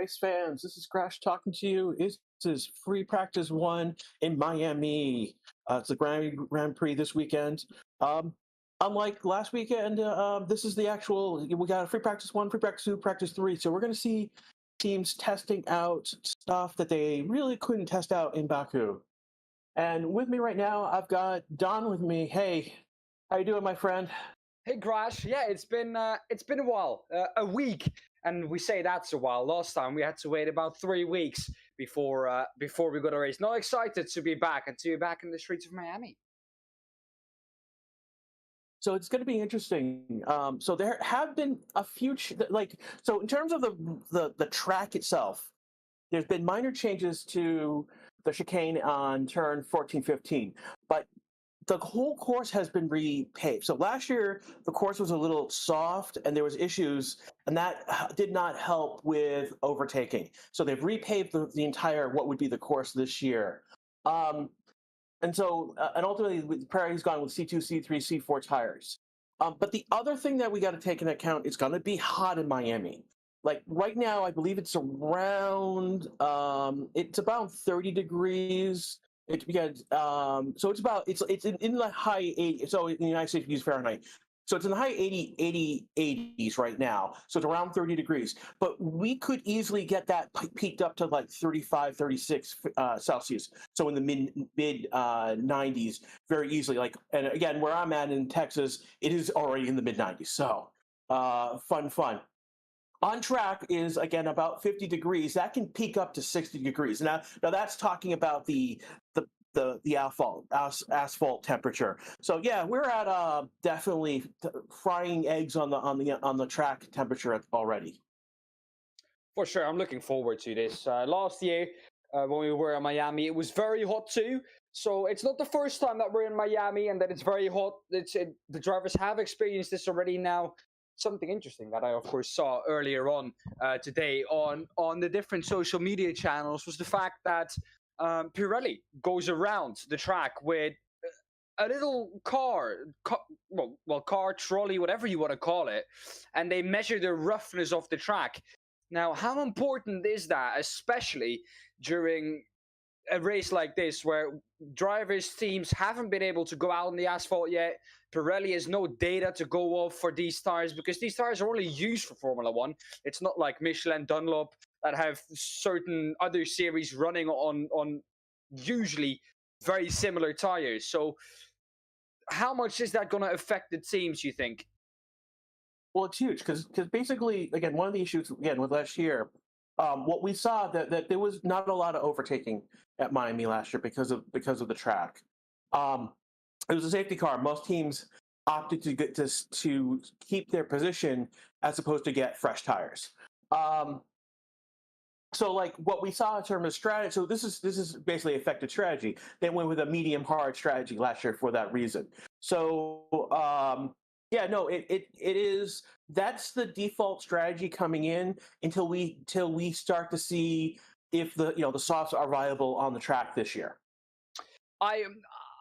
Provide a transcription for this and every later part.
race fans. This is Crash talking to you. This is free practice one in Miami. It's the Grand Prix this weekend. Unlike last weekend, this is the actual. We got a free practice one, free practice two, practice three. So we're going to see teams testing out stuff that they really couldn't test out in Baku. And with me right now, I've got Don with me. Hey, how you doing, my friend? Hey, Crash. Yeah, it's been a while, a week, and we say that's a while. Last time we had to wait about 3 weeks before we got a race. Not excited to be back and to be back in the streets of Miami. So it's going to be interesting. So there have been a few, so in terms of the track itself, there's been minor changes to the chicane on turn 14, 15, but the whole course has been repaved. So last year, the course was a little soft and there was issues, and that did not help with overtaking. So they've repaved the entire, what would be the course this year. And ultimately, Prairie's gone with C2, C3, C4 tires. But the other thing that we got to take into account is going to be hot in Miami. Like right now, I believe it's around 30 degrees. It's in the high 80s. So in the United States, we use Fahrenheit. So it's in the high 80s right now. So it's around 30 degrees. But we could easily get that peaked up to like 35, 36 Celsius. So in the mid 90s very easily. And again, where I'm at in Texas, it is already in the mid 90s. So fun. On track is, again, about 50 degrees. That can peak up to 60 degrees. Now that's talking about the asphalt temperature. So yeah, we're at definitely frying eggs on the track temperature already. For sure, I'm looking forward to this. Last year, when we were in Miami, it was very hot too. So it's not the first time that we're in Miami and that it's very hot. The drivers have experienced this already now. Something interesting that I, of course, saw earlier on today on the different social media channels was the fact that Pirelli goes around the track with a little car, trolley, whatever you want to call it, and they measure the roughness of the track. Now, how important is that, especially during a race like this where drivers' teams haven't been able to go out on the asphalt yet? Pirelli has no data to go off for these tires because these tires are only used for Formula One. It's not like Michelin, Dunlop that have certain other series running on usually very similar tires. So how much is that going to affect the teams, you think? Well, it's huge because basically, again, one of the issues again with last year, what we saw that there was not a lot of overtaking at Miami last year because of the track. It was a safety car. Most teams opted to keep their position as opposed to get fresh tires. So like what we saw in terms of strategy, so this is basically effective strategy. They went with a medium hard strategy last year for that reason. So it is, that's the default strategy coming in until we start to see if the softs are viable on the track this year.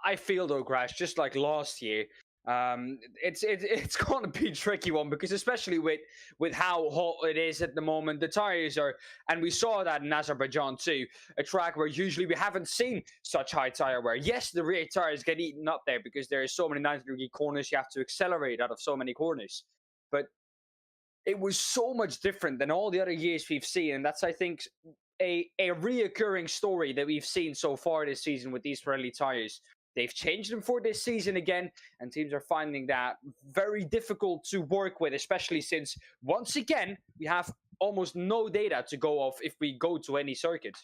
I feel though, Crash, just like last year, it's going to be a tricky one because especially with how hot it is at the moment, the tires are, and we saw that in Azerbaijan too, a track where usually we haven't seen such high tire wear. Yes, the rear tires get eaten up there because there are so many 90-degree corners, you have to accelerate out of so many corners, but it was so much different than all the other years we've seen, and that's, I think, a reoccurring story that we've seen so far this season with these Pirelli tires. They've changed them for this season again, and teams are finding that very difficult to work with, especially since, once again, we have almost no data to go off if we go to any circuit.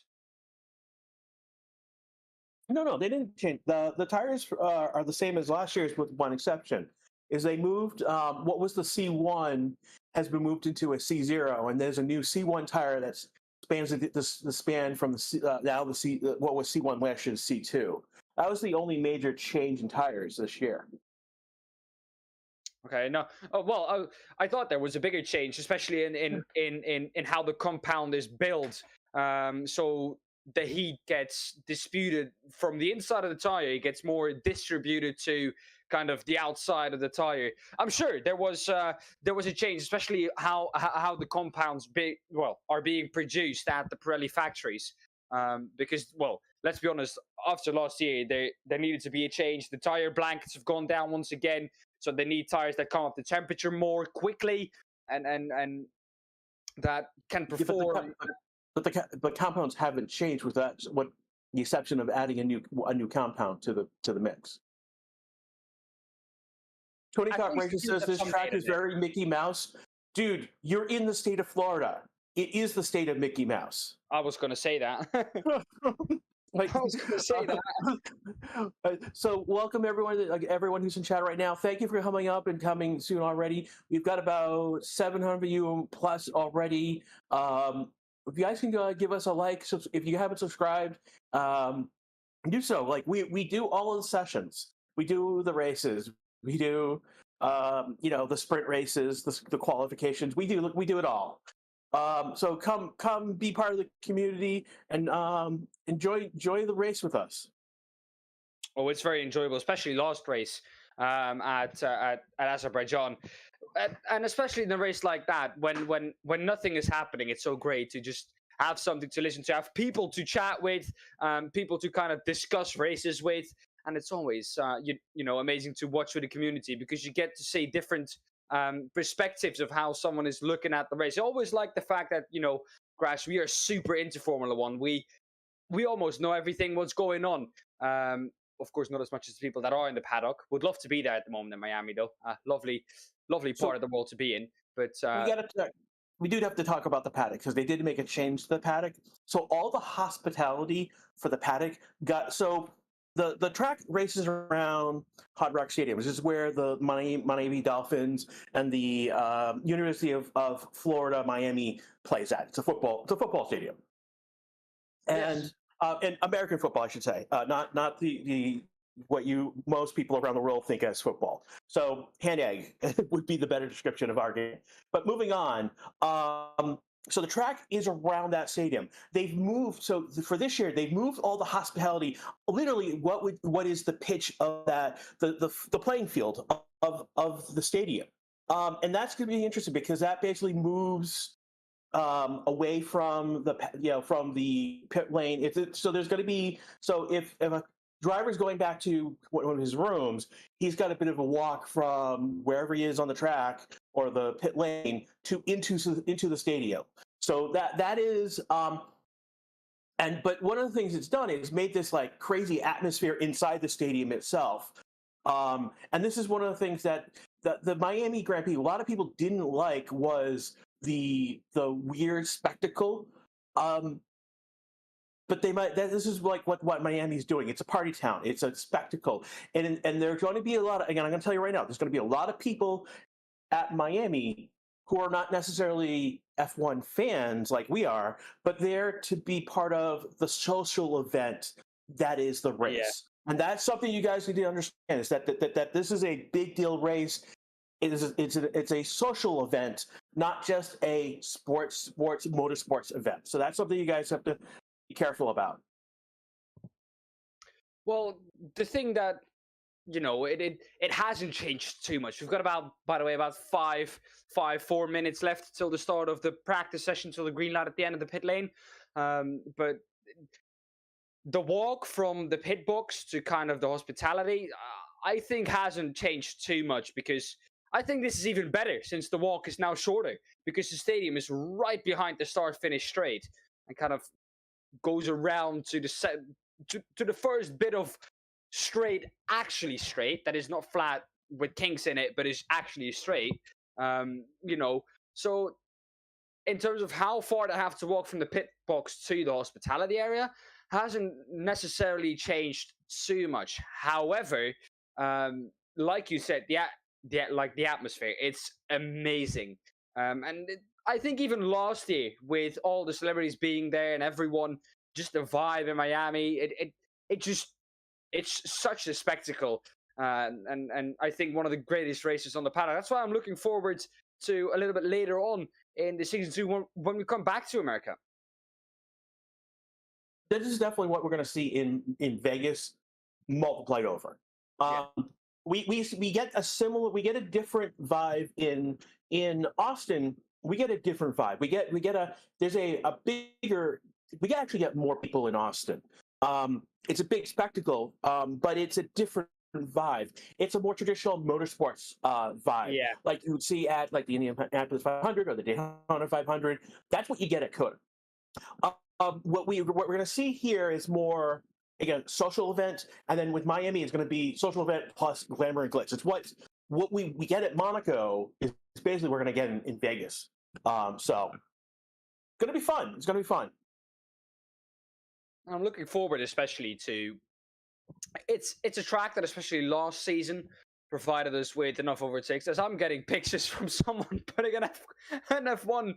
No, they didn't change. The tires are the same as last year's with one exception, is they moved, what was the C1 has been moved into a C0, and there's a new C1 tire that spans the span from what was C1 last year's C2. That was the only major change in tires this year. Okay, no. I thought there was a bigger change, especially in how the compound is built. So the heat gets disputed from the inside of the tire. It gets more distributed to kind of the outside of the tire. I'm sure there was a change, especially how the compounds are being produced at the Pirelli factories. Because, well, let's be honest, after last year, there needed to be a change. The tire blankets have gone down once again, so they need tires that come up to temperature more quickly and that can Yeah, perform. but the compounds haven't changed with that. What the exception of adding a new compound to the mix. Tony I Cock think Racing still says have this some track data is there. very Mickey Mouse. Dude, you're in the state of Florida. It is the state of Mickey Mouse. I was going to say that. Like, I was going to say that. So welcome everyone who's in chat right now. Thank you for coming up and coming soon already. We've got about 700 of you plus already. If you guys can give us a like, so if you haven't subscribed, do so. Like we do all of the sessions. We do the races. We do the sprint races, the qualifications. We do it all. So come be part of the community and enjoy the race with us. Oh, it's very enjoyable, especially last race at Azerbaijan, and especially in a race like that when nothing is happening. It's so great to just have something to listen to, have people to chat with, people to kind of discuss races with, and it's always amazing to watch with the community because you get to see different perspectives of how someone is looking at the race. I always like the fact that Grash, we are super into Formula One. We almost know everything what's going on. Of course, not as much as the people that are in the paddock. Would love to be there at the moment in Miami, though. Lovely part of the world to be in. But we do have to talk about the paddock because they did make a change to the paddock. So all the hospitality for the paddock got the track races around Hard Rock Stadium. This is where the Miami Dolphins and the University of Florida Miami plays at. It's a football stadium, and American football, I should say, not the what most people around the world think as football. So hand egg would be the better description of our game. But moving on. So the track is around that stadium. They've moved. So for this year, they've moved all the hospitality. Literally, what is the pitch of that the playing field of the stadium, and that's going to be interesting because that basically moves away from the pit lane. So there's going to be if a driver's going back to one of his rooms, he's got a bit of a walk from wherever he is on the track or the pit lane into the stadium. So that is but one of the things it's done is made this like crazy atmosphere inside the stadium itself. And this is one of the things that the Miami Grand Prix, a lot of people didn't like was the weird spectacle. But this is like what Miami's doing. It's a party town. It's a spectacle. And there's going to be a lot of, again, I'm going to tell you right now, there's going to be a lot of people at Miami who are not necessarily F1 fans like we are, but they're to be part of the social event that is the race. Yeah. And that's something you guys need to understand is that this is a big deal race. It's a social event, not just a sports motorsports event. So that's something you guys have to be careful about. Well, the thing that it hasn't changed too much. We've got about 4 minutes left till the start of the practice session, till the green light at the end of the pit lane. But the walk from the pit box to kind of the hospitality, I think hasn't changed too much because I think this is even better since the walk is now shorter because the stadium is right behind the start-finish straight and kind of goes around to the first bit of straight that is not flat with kinks in it, but is actually straight. So in terms of how far they have to walk from the pit box to the hospitality area, hasn't necessarily changed too much. However, like you said, the atmosphere, it's amazing. I think even last year, with all the celebrities being there and everyone, just the vibe in Miami, it's such a spectacle. And I think one of the greatest races on the paddock. That's why I'm looking forward to a little bit later on in the season 2 when we come back to America. This is definitely what we're going to see in Vegas multiplied over. we get a different vibe in Austin. We get a different vibe. There's a bigger. We can actually get more people in Austin. It's a big spectacle, but it's a different vibe. It's a more traditional motorsports vibe, Yeah. like you would see at like the Indianapolis 500 or the Daytona 500. That's what you get at COTA. What we're going to see here is more, again, social event, and then with Miami, it's going to be social event plus glamour and glitz. It's what we get at Monaco is basically we're going to get in Vegas. So going to be fun. It's going to be fun. I'm looking forward, especially to. It's a track that, especially last season, provided us with enough overtakes. As I'm getting pictures from someone putting an F1,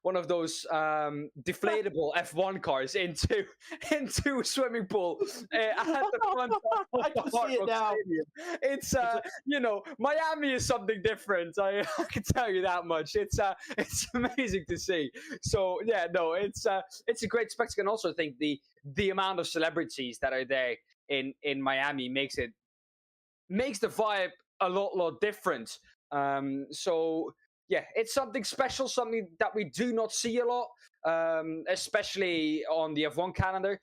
one of those deflatable F1 cars into a swimming pool at the front of I the can Hard see it Rock now. Stadium. It's Miami is something different. I can tell you that much. It's amazing to see. So yeah, no, it's a great spectacle. And also, I think the amount of celebrities that are there in Miami makes the vibe a lot different. So yeah, it's something special, something that we do not see a lot, especially on the F1 calendar.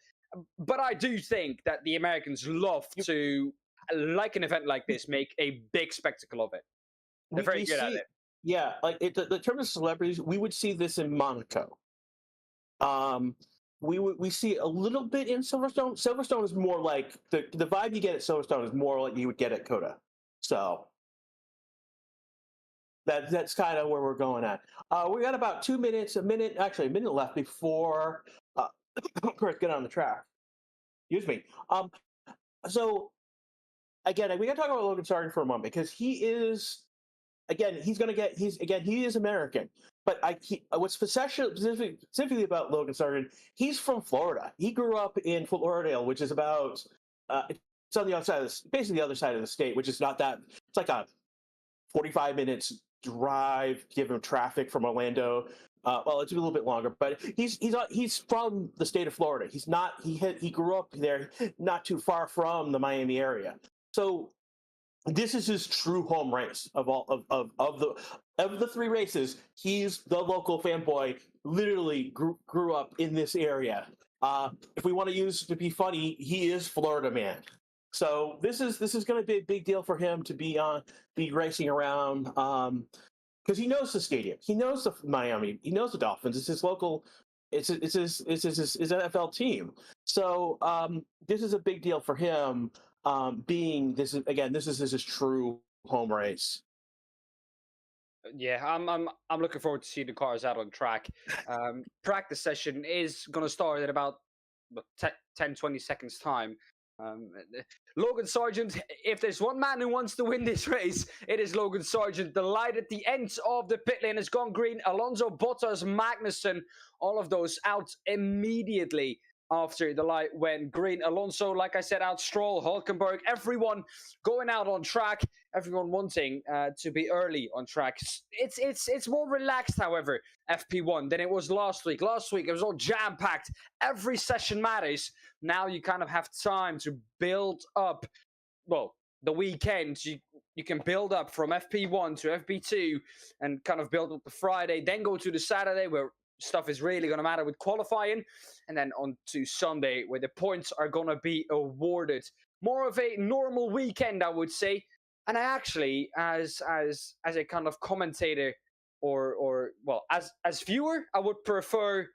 But I do think that the Americans love to, like an event like this, make a big spectacle of it. They're very good at it. Yeah, like the term of celebrities, we would see this in Monaco. We see a little bit in Silverstone. Silverstone is more like the vibe you get at Silverstone is more like you would get at COTA. So that's kind of where we're going at. We got about a minute left before Chris get on the track. Excuse me. So again, we got to talk about Logan Sargent for a moment because he is American. But what's specifically about Logan Sargent, he's from Florida. He grew up in Fort Lauderdale, which is about it's on the other side basically the other side of the state, which is not that. It's like a 45 minutes drive given traffic from Orlando. Well, it's a little bit longer, but he's from the state of Florida. He grew up there, not too far from the Miami area. So this is his true home race of the three races. He's the local fanboy. Literally grew up in this area. If we want to be funny, he is Florida man. So this is going to be a big deal for him to be racing around because he knows the stadium, he knows the Miami, he knows the Dolphins. It's his local. It's his NFL team. So this is a big deal for him. This is his true home race. Yeah, I'm looking forward to seeing the cars out on track. Practice session is going to start at about 10-20 seconds time. Logan Sargent, if there's one man who wants to win this race, it is Logan Sargent. The light at the end of the pit lane has gone green. Alonso, Bottas, Magnussen, all of those out immediately after the light went green. Alonso, like I said, out Stroll, Hulkenberg, everyone going out on track, everyone wanting to be early on track. It's more relaxed, however, FP1 than it was last week. Last week, it was all jam-packed. Every session matters. Now you kind of have time to build up, well, the weekend. You can build up from FP1 to FP2 and kind of build up the Friday, then go to the Saturday where stuff is really going to matter with qualifying, and then on to Sunday where the points are going to be awarded. More of a normal weekend, I would say. And I actually, as a kind of commentator or as viewer, I would prefer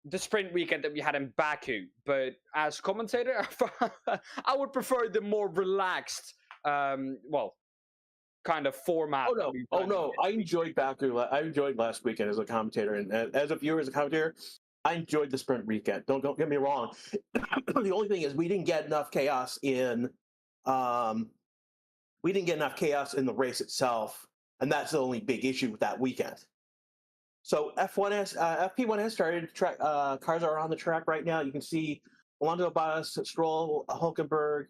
the sprint weekend that we had in Baku. But as commentator, I would prefer the more relaxed, kind of format. Oh no! I enjoyed Baku. I enjoyed last weekend as a commentator, and as a viewer, as a commentator, I enjoyed the sprint weekend. Don't get me wrong. The only thing is we didn't get enough chaos in. We didn't get enough chaos in the race itself, and that's the only big issue with that weekend. So FP1 has started. Cars are on the track right now. You can see Alonso, Bottas, Stroll, Hulkenberg.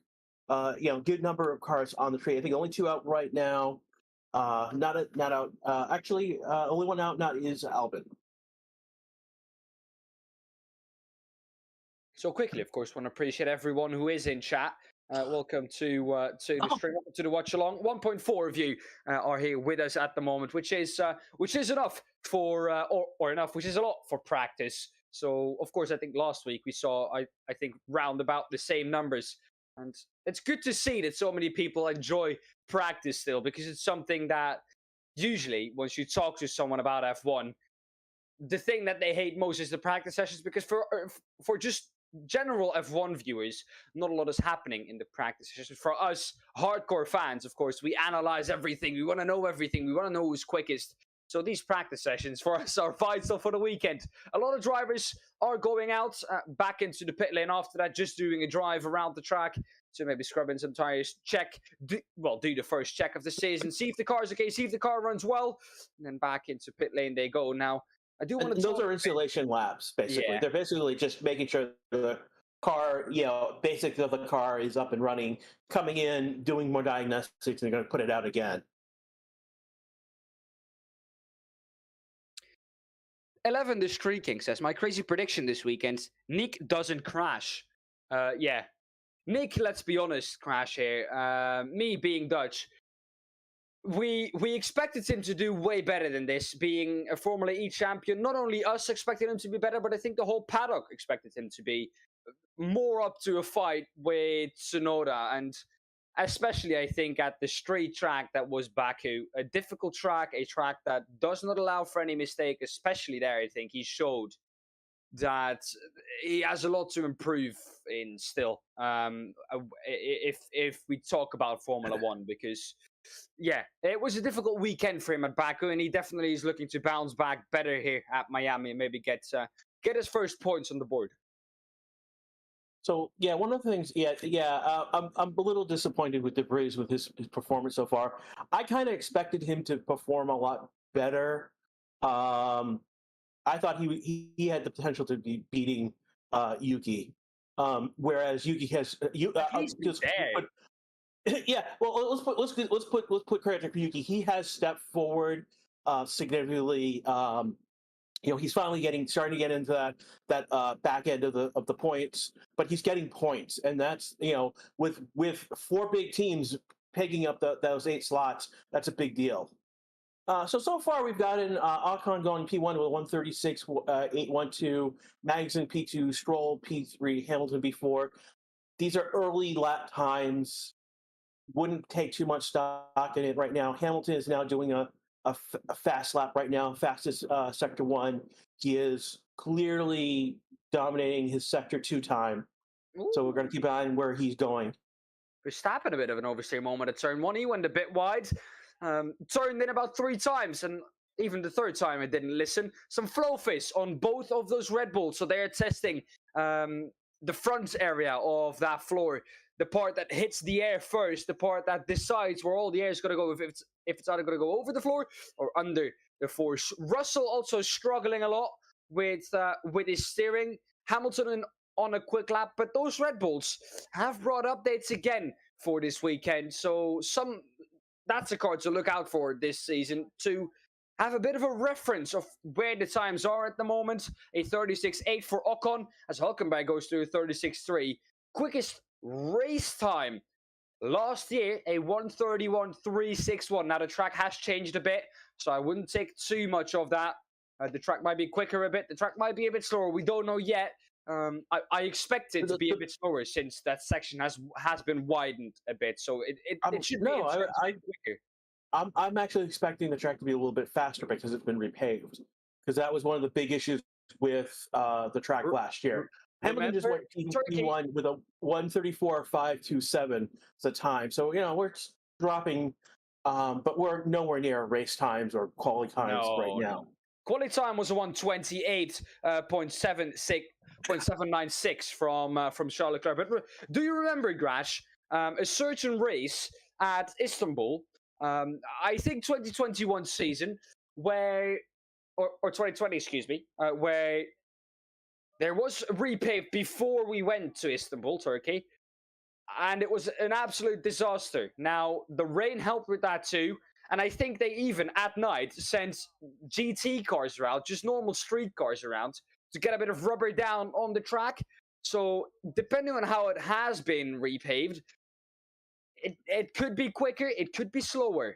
Good number of cars on the track. I think only two out right now. Not out. Actually, only one out not is Albon. So quickly, of course, want to appreciate everyone who is in chat. Welcome to the stream, welcome to the Watchalong. 1.4 of you are here with us at the moment, which is enough for or enough, which is a lot for practice. So, of course, I think last week we saw, I think, round about the same numbers. And it's good to see that so many people enjoy practice still, because it's something that usually, once you talk to someone about F1, the thing that they hate most is the practice sessions, because for just general F1 viewers, not a lot is happening in the practice sessions. For us hardcore fans, of course, we analyze everything. We want to know everything. We want to know who's quickest. So these practice sessions for us are vital for the weekend. A lot of drivers are going out back into the pit lane after that, just doing a drive around the track to maybe scrub in some tires, do the first check of the season, see if the car's okay, see if the car runs well, and then back into pit lane they go. Now, I do want to. Those are installation laps, basically. Yeah. They're basically just making sure the car, basics of the car is up and running, coming in, doing more diagnostics, and they're going to put it out again. 11 the Streaking says, my crazy prediction this weekend, Nick doesn't crash. Yeah. Nick, let's be honest, crash here. Me being Dutch, we expected him to do way better than this, being a Formula E champion. Not only us expected him to be better, but I think the whole paddock expected him to be more up to a fight with Tsunoda, and especially, I think, at the straight track that was Baku, a difficult track, a track that does not allow for any mistake, especially there. I think he showed that he has a lot to improve in still, if we talk about Formula One, because yeah, it was a difficult weekend for him at Baku, and he definitely is looking to bounce back better here at Miami and maybe get his first points on the board. So yeah, one of the things, I'm a little disappointed with Prix with his performance so far. I kind of expected him to perform a lot better. I thought he had the potential to be beating Yuki, whereas Yuki has yeah. Well, let's put credit to Yuki. He has stepped forward significantly. He's finally starting to get into that back end of the points, but he's getting points, and that's with four big teams picking up those 8 slots, that's a big deal. So far we've gotten Ocon going P1 with 1:36.812, Magnussen P2, Stroll P3, Hamilton P4. These are early lap times. Wouldn't take too much stock in it right now. Hamilton is now doing a fast lap right now, fastest Sector 1. He is clearly dominating his Sector 2 time. Ooh. So we're going to keep an eye on where he's going. Verstappen a bit of an oversteer moment at turn 1. He went a bit wide. Turned in about 3 times, and even the third time it didn't listen. Some flow fizz on both of those Red Bulls, so they're testing the front area of that floor, the part that hits the air first, the part that decides where all the air is going to go, if it's either going to go over the floor or under the force. Russell also struggling a lot with his steering. Hamilton on a quick lap, but those Red Bulls have brought updates again for this weekend, so that's a card to look out for this season, to have a bit of a reference of where the times are at the moment. A 36.8 for Ocon, as Hulkenberg goes through a 36.3. Quickest race time last year, a 1:31.361. Now, the track has changed a bit, so I wouldn't take too much of that. The track might be quicker a bit. The track might be a bit slower. We don't know yet. I expect it to be a bit slower since that section has been widened a bit, so it should be quicker. I'm actually expecting the track to be a little bit faster because it's been repaved, because that was one of the big issues with the track last year. Hamilton just went P1 with a 1:34.527 the time, so we're dropping, but we're nowhere near race times or quality times right now. Quality time was a 1:28.796 from Charles Leclerc. But do you remember, Grash, a certain race at Istanbul, I think 2021 season, or 2020, excuse me, where there was repaved before we went to Istanbul, Turkey, and it was an absolute disaster. Now, the rain helped with that too, and I think they even, at night, sent GT cars around, just normal street cars around, to get a bit of rubber down on the track. So, depending on how it has been repaved, it could be quicker, it could be slower.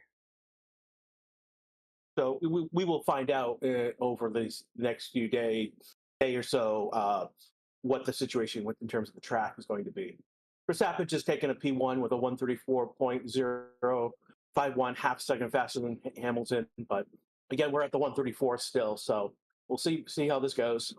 So we will find out over these next few day or so what the situation in terms of the track is going to be. Verstappen just taken a P1 with a 134.051, half second faster than Hamilton. But again, we're at the 134 still, so we'll see how this goes.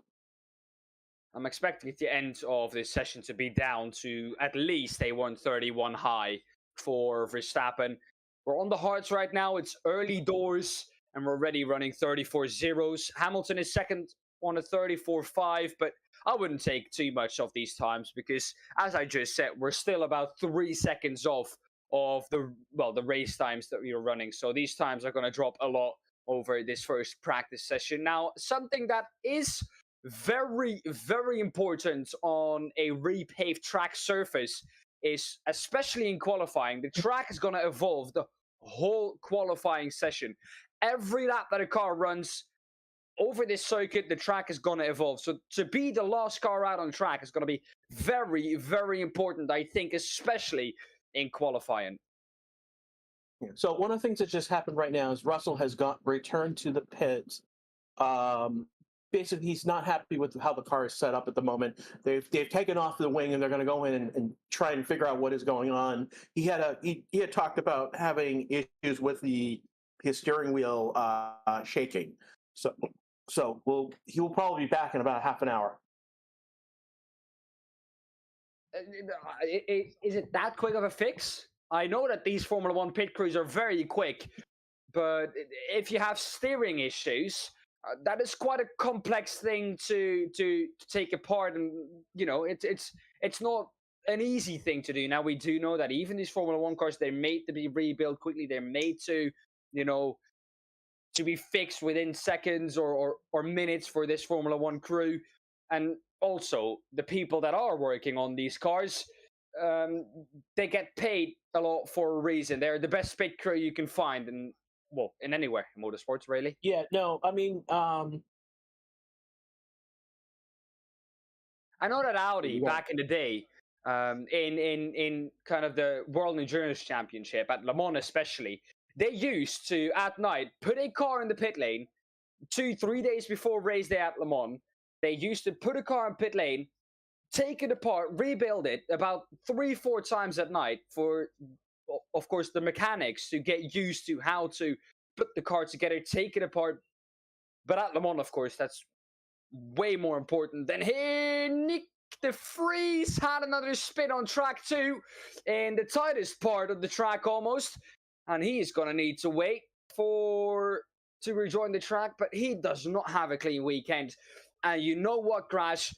I'm expecting at the end of this session to be down to at least a 131 high for Verstappen. We're on the hards right now. It's early doors, and we're already running 34 zeros. Hamilton is second on a 34.5, but I wouldn't take too much of these times because, as I just said, we're still about 3 seconds off of the race times that we are running. So these times are going to drop a lot over this first practice session. Now, something that is very, very important on a repaved track surface is, especially in qualifying, the track is going to evolve the whole qualifying session. Every lap that a car runs over this circuit, the track is going to evolve. So to be the last car out on track is going to be very, very important, I think, especially in qualifying. Yeah. So one of the things that just happened right now is Russell has returned to the pit. Basically, he's not happy with how the car is set up at the moment. They've taken off the wing and they're going to go in and try and figure out what is going on. He had talked about having issues with his steering wheel shaking. So he will probably be back in about half an hour. Is it that quick of a fix? I know that these Formula One pit crews are very quick, but if you have steering issues, that is quite a complex thing to take apart, and it's not an easy thing to do. Now, we do know that even these Formula One cars, they're made to be rebuilt quickly. They're made to to be fixed within seconds or minutes for this Formula One crew. And also, the people that are working on these cars, they get paid a lot for a reason. They're the best pit crew you can find in anywhere in motorsports, really. Yeah, no, I mean, I know that Audi back in the day, in kind of the World Endurance Championship at Le Mans especially, they used to at night put a car in the pit lane 2-3 days before race day at Le Mans. They used to put a car in pit lane, take it apart, rebuild it about 3-4 times at night for, of course, the mechanics to get used to how to put the car together, take it apart. But at Le Mans, of course, that's way more important than here. Nick de Vries had another spin on track 2 in the tightest part of the track almost. And he's going to need to wait to rejoin the track, but he does not have a clean weekend. And you know what, Crash?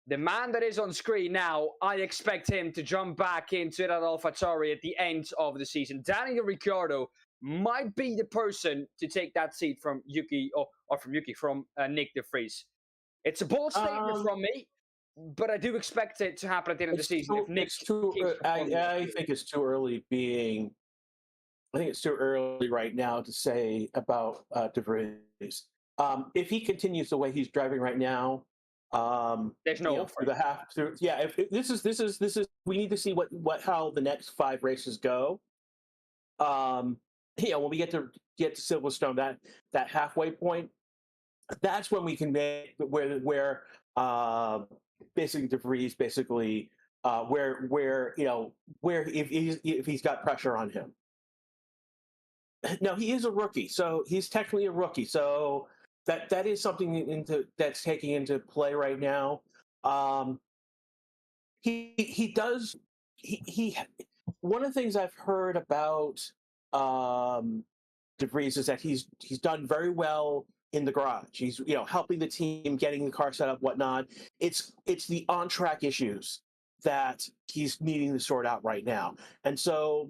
The man that is on screen now, I expect him to jump back into that AlphaTauri at the end of the season. Daniel Ricciardo might be the person to take that seat from Nick de Vries. It's a bold statement from me, but I do expect it to happen at the end of the season. I think it's too early I think it's too early right now to say about de Vries. If he continues the way he's driving right now, there's no hope for this is we need to see how the next 5 races go. When we get to Silverstone, that halfway point, that's when we can make where basically de Vries where if he's got pressure on him. No, he is a rookie, so he's technically a rookie. So that is something that's taking into play right now. He does. One of the things I've heard about de Vries is that he's done very well in the garage. He's helping the team, getting the car set up, whatnot. It's the on track issues that he's needing to sort out right now, and so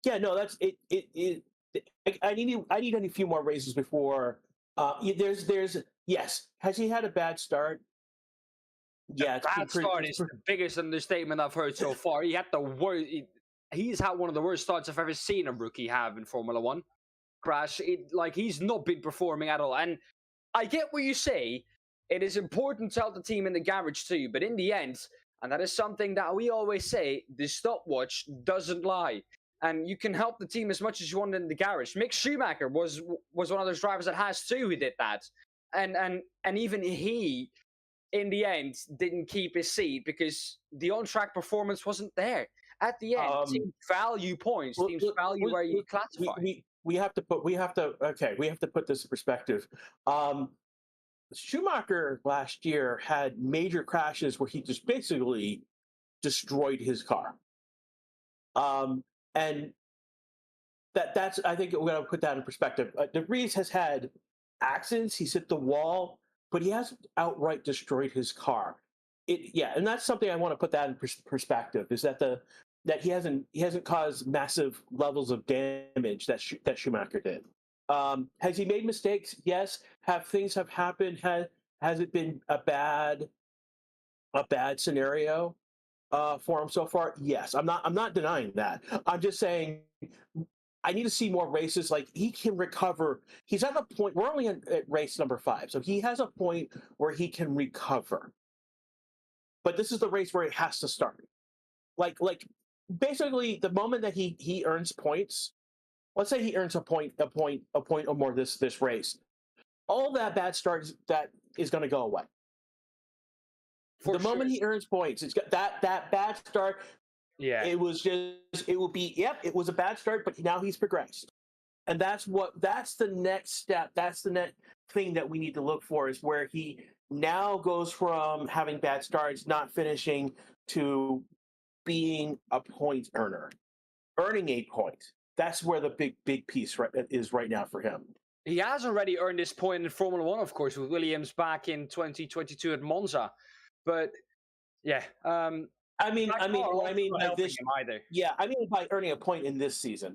that's it. I need a few more races before. Yes. Has he had a bad start? Yeah, bad start is the biggest understatement I've heard so far. He had the worst. He's had one of the worst starts I've ever seen a rookie have in Formula One. Crash, he's not been performing at all. And I get what you say. It is important to help the team in the garage too. But in the end, and that is something that we always say, the stopwatch doesn't lie. and you can help the team as much as you want in the garage. Mick Schumacher was one of those drivers that has too who did that, and even he, in the end, didn't keep his seat because the on-track performance wasn't there. At the end, teams value points. Teams value where you classify. We have to put this in perspective. Schumacher last year had major crashes where he just basically destroyed his car. And that's I think we're going to put that in perspective. De Vries has had accidents. He's hit the wall, but he hasn't outright destroyed his car. And that's something I want to put that in perspective. Is that he hasn't caused massive levels of damage that Schumacher did. Has he made mistakes? Yes. Have things happened? Has it been a bad scenario for him so far? Yes. I'm not denying that. I'm just saying I need to see more races. Like, he can recover. He's at a point. We're only at race number 5, so he has a point where he can recover. But this is the race where it has to start. Like basically, the moment that he earns points. Let's say he earns a point or more this race. All that bad starts that is going to go away. The moment he earns points, it's got that bad start. Yeah, it was a bad start, but now he's progressed, and that's the next step. That's the next thing that we need to look for, is where he now goes from having bad starts, not finishing, to being a point earner, earning a point. That's where the big piece is right now for him. He has already earned this point in Formula 1, of course, with Williams back in 2022 at Monza. But yeah, I mean by this either. Yeah, I mean by earning a point in this season.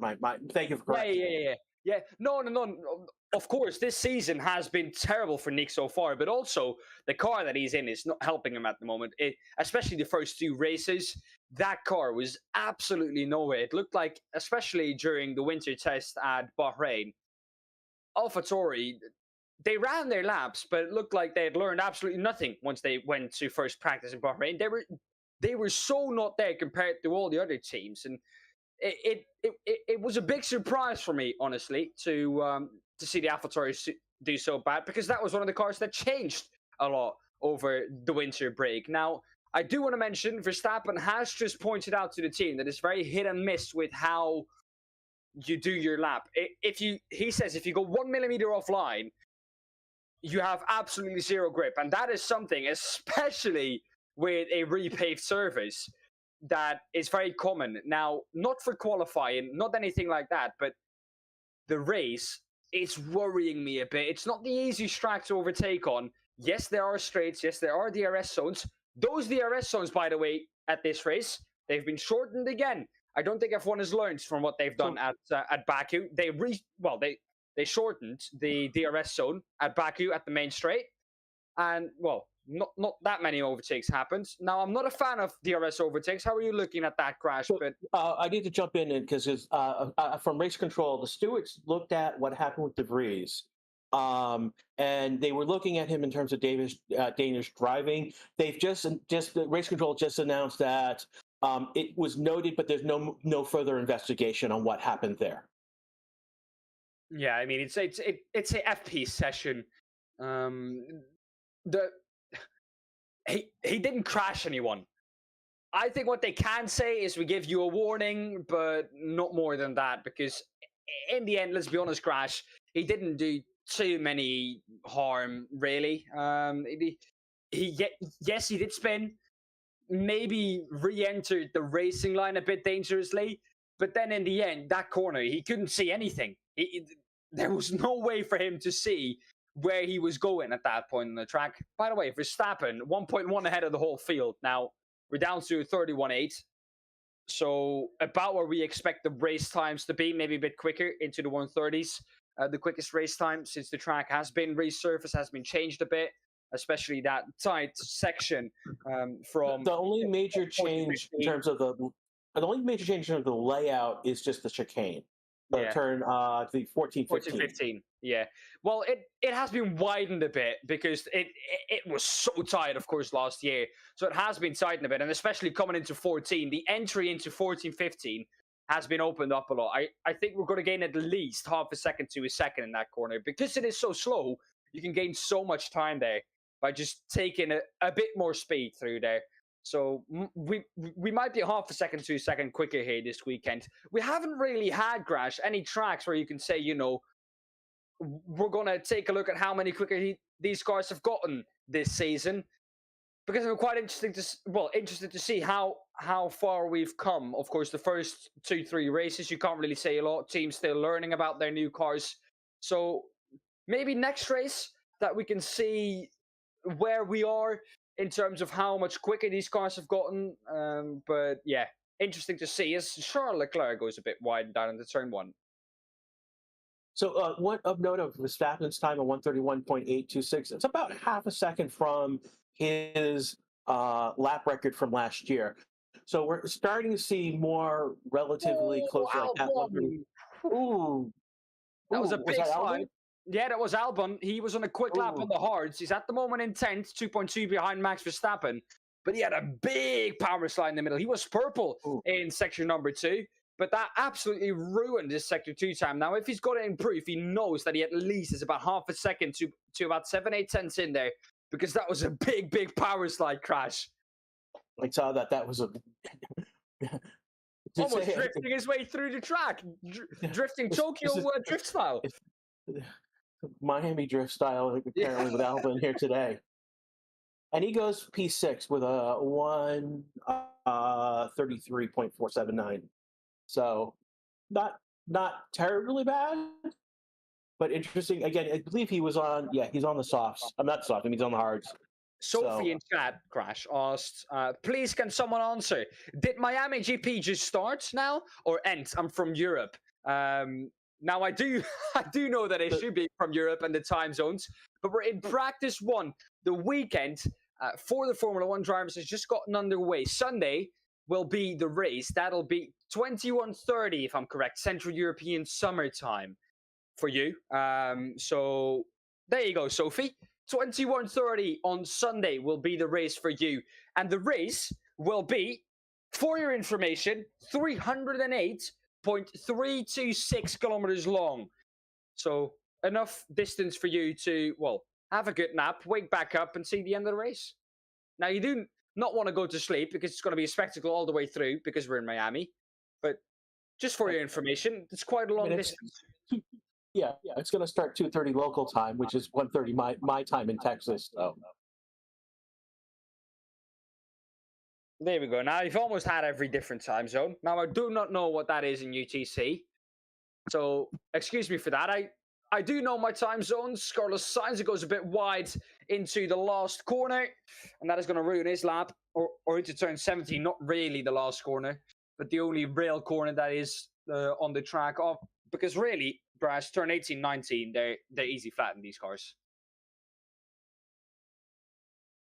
Thank you for correcting. Yeah. No. Of course, this season has been terrible for Nick so far, but also the car that he's in is not helping him at the moment. Especially the first 2 races, that car was absolutely nowhere. It looked like, especially during the winter test at Bahrain, AlphaTauri, they ran their laps, but it looked like they had learned absolutely nothing once they went to first practice in Bahrain. They were so not there compared to all the other teams, and it was a big surprise for me, honestly, to see the AlphaTauri do so bad, because that was one of the cars that changed a lot over the winter break. Now, I do want to mention Verstappen has just pointed out to the team that it's very hit and miss with how you do your lap. He says if you go 1 millimeter offline, you have absolutely zero grip, and that is something, especially with a repaved surface, that is very common. Now, not for qualifying, not anything like that, but the race, it's worrying me a bit. It's not the easiest track to overtake on. Yes, there are straights. Yes, there are DRS zones. Those DRS zones, by the way, at this race, they've been shortened again. I don't think F1 has learned from what they've done at Baku. They shortened the DRS zone at Baku at the main straight, and not that many overtakes happened. Now, I'm not a fan of DRS overtakes. How are you looking at that crash? But I need to jump in because from race control, the stewards looked at what happened with De Vries, and they were looking at him in terms of Danish driving. They've just the race control just announced that it was noted, but there's no further investigation on what happened there. Yeah, I mean, it's a FP session. He didn't crash anyone. I think what they can say is we give you a warning, but not more than that, because in the end, let's be honest, Crash, he didn't do too many harm, really. Yes, he did spin, maybe re-entered the racing line a bit dangerously, but then in the end, that corner, he couldn't see anything. There was no way for him to see where he was going at that point in the track. By the way, Verstappen, 1.1 ahead of the whole field. Now, we're down to 31.8. So about where we expect the race times to be, maybe a bit quicker into the 130s. The quickest race time since the track has been resurfaced, has been changed a bit, especially that tight section from... The only major change in terms of the layout is just the chicane. Turn the 14-15. Yeah. Well, it has been widened a bit because it was so tight, of course, last year. So it has been tightened a bit, and especially coming into 14, the entry into 14-15 has been opened up a lot. I think we're going to gain at least half a second to a second in that corner. Because it is so slow, you can gain so much time there by just taking a bit more speed through there. So we might be half a second to a second quicker here this weekend. We haven't really had, Crash, any tracks where you can say, we're going to take a look at how many quicker these cars have gotten this season. Because I'm quite interested to see how far we've come. Of course, the first 2-3 races, you can't really say a lot. Teams still learning about their new cars. So maybe next race that we can see where we are in terms of how much quicker these cars have gotten. But yeah, interesting to see as Charles Leclerc goes a bit wide down into turn 1. So one of note of Verstappen's time of 131.826. It's about half a second from his lap record from last year. So we're starting to see more relatively close like that. Ooh, that was a big slide. Yeah, that was Albon. He was on a quick lap on the hards. He's at the moment in 10th, 2.2 behind Max Verstappen. But he had a big power slide in the middle. He was purple in section number 2. But that absolutely ruined his Sector 2 time. Now, if he's got it in proof, he knows that he at least is about half a second to about 7-8 tenths in there. Because that was a big, big power slide crash. I saw that. That was a... Almost drifting his way through the track. Drifting Tokyo drift style. Miami drift style, apparently, with Albon here today. And he goes P6 with a 1:33.479. So not terribly bad, but interesting. Again, I believe he was on. Yeah, he's on the softs. I'm not soft. I mean, he's on the hards. Sophie in chat, Crash, asked, please can someone answer? Did Miami GP just start now or end? I'm from Europe. Now I do know that it should be from Europe and the time zones, but we're in practice 1. The weekend for the Formula 1 drivers has just gotten underway. Sunday will be the race. That'll be 21:30, if I'm correct, Central European summertime for you. So there you go, Sophie. 21:30 on Sunday will be the race for you. And the race will be, for your information, 308.326 kilometers long. So enough distance for you to, have a good nap, wake back up and see the end of the race. Now, you do not want to go to sleep because it's going to be a spectacle all the way through because we're in Miami. But just for your information, it's quite a long distance. Yeah, it's going to start 2:30 local time, which is 1:30 my time in Texas. So there we go. Now you've almost had every different time zone. Now I do not know what that is in UTC, so excuse me for that. I do know my time zones. Carlos Sainz goes a bit wide into the last corner, and that is going to ruin his lap, or into turn 17. Not really the last corner, but the only real corner that is on the track off. Because really, Brass, turn 18, 19, they're easy flat in these cars.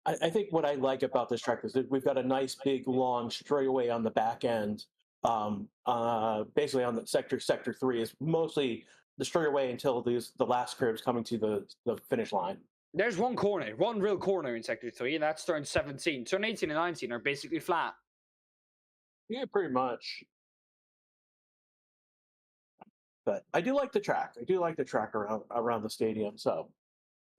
I think what I like about this track is that we've got a nice big long straightaway on the back end. Basically on the sector 3 is mostly the straightaway until the last curve is coming to the finish line. There's one real corner in sector 3, and that's turn 17. Turn 18 and 19 are basically flat. Yeah, pretty much. But I do like the track. I do like the track around the stadium. So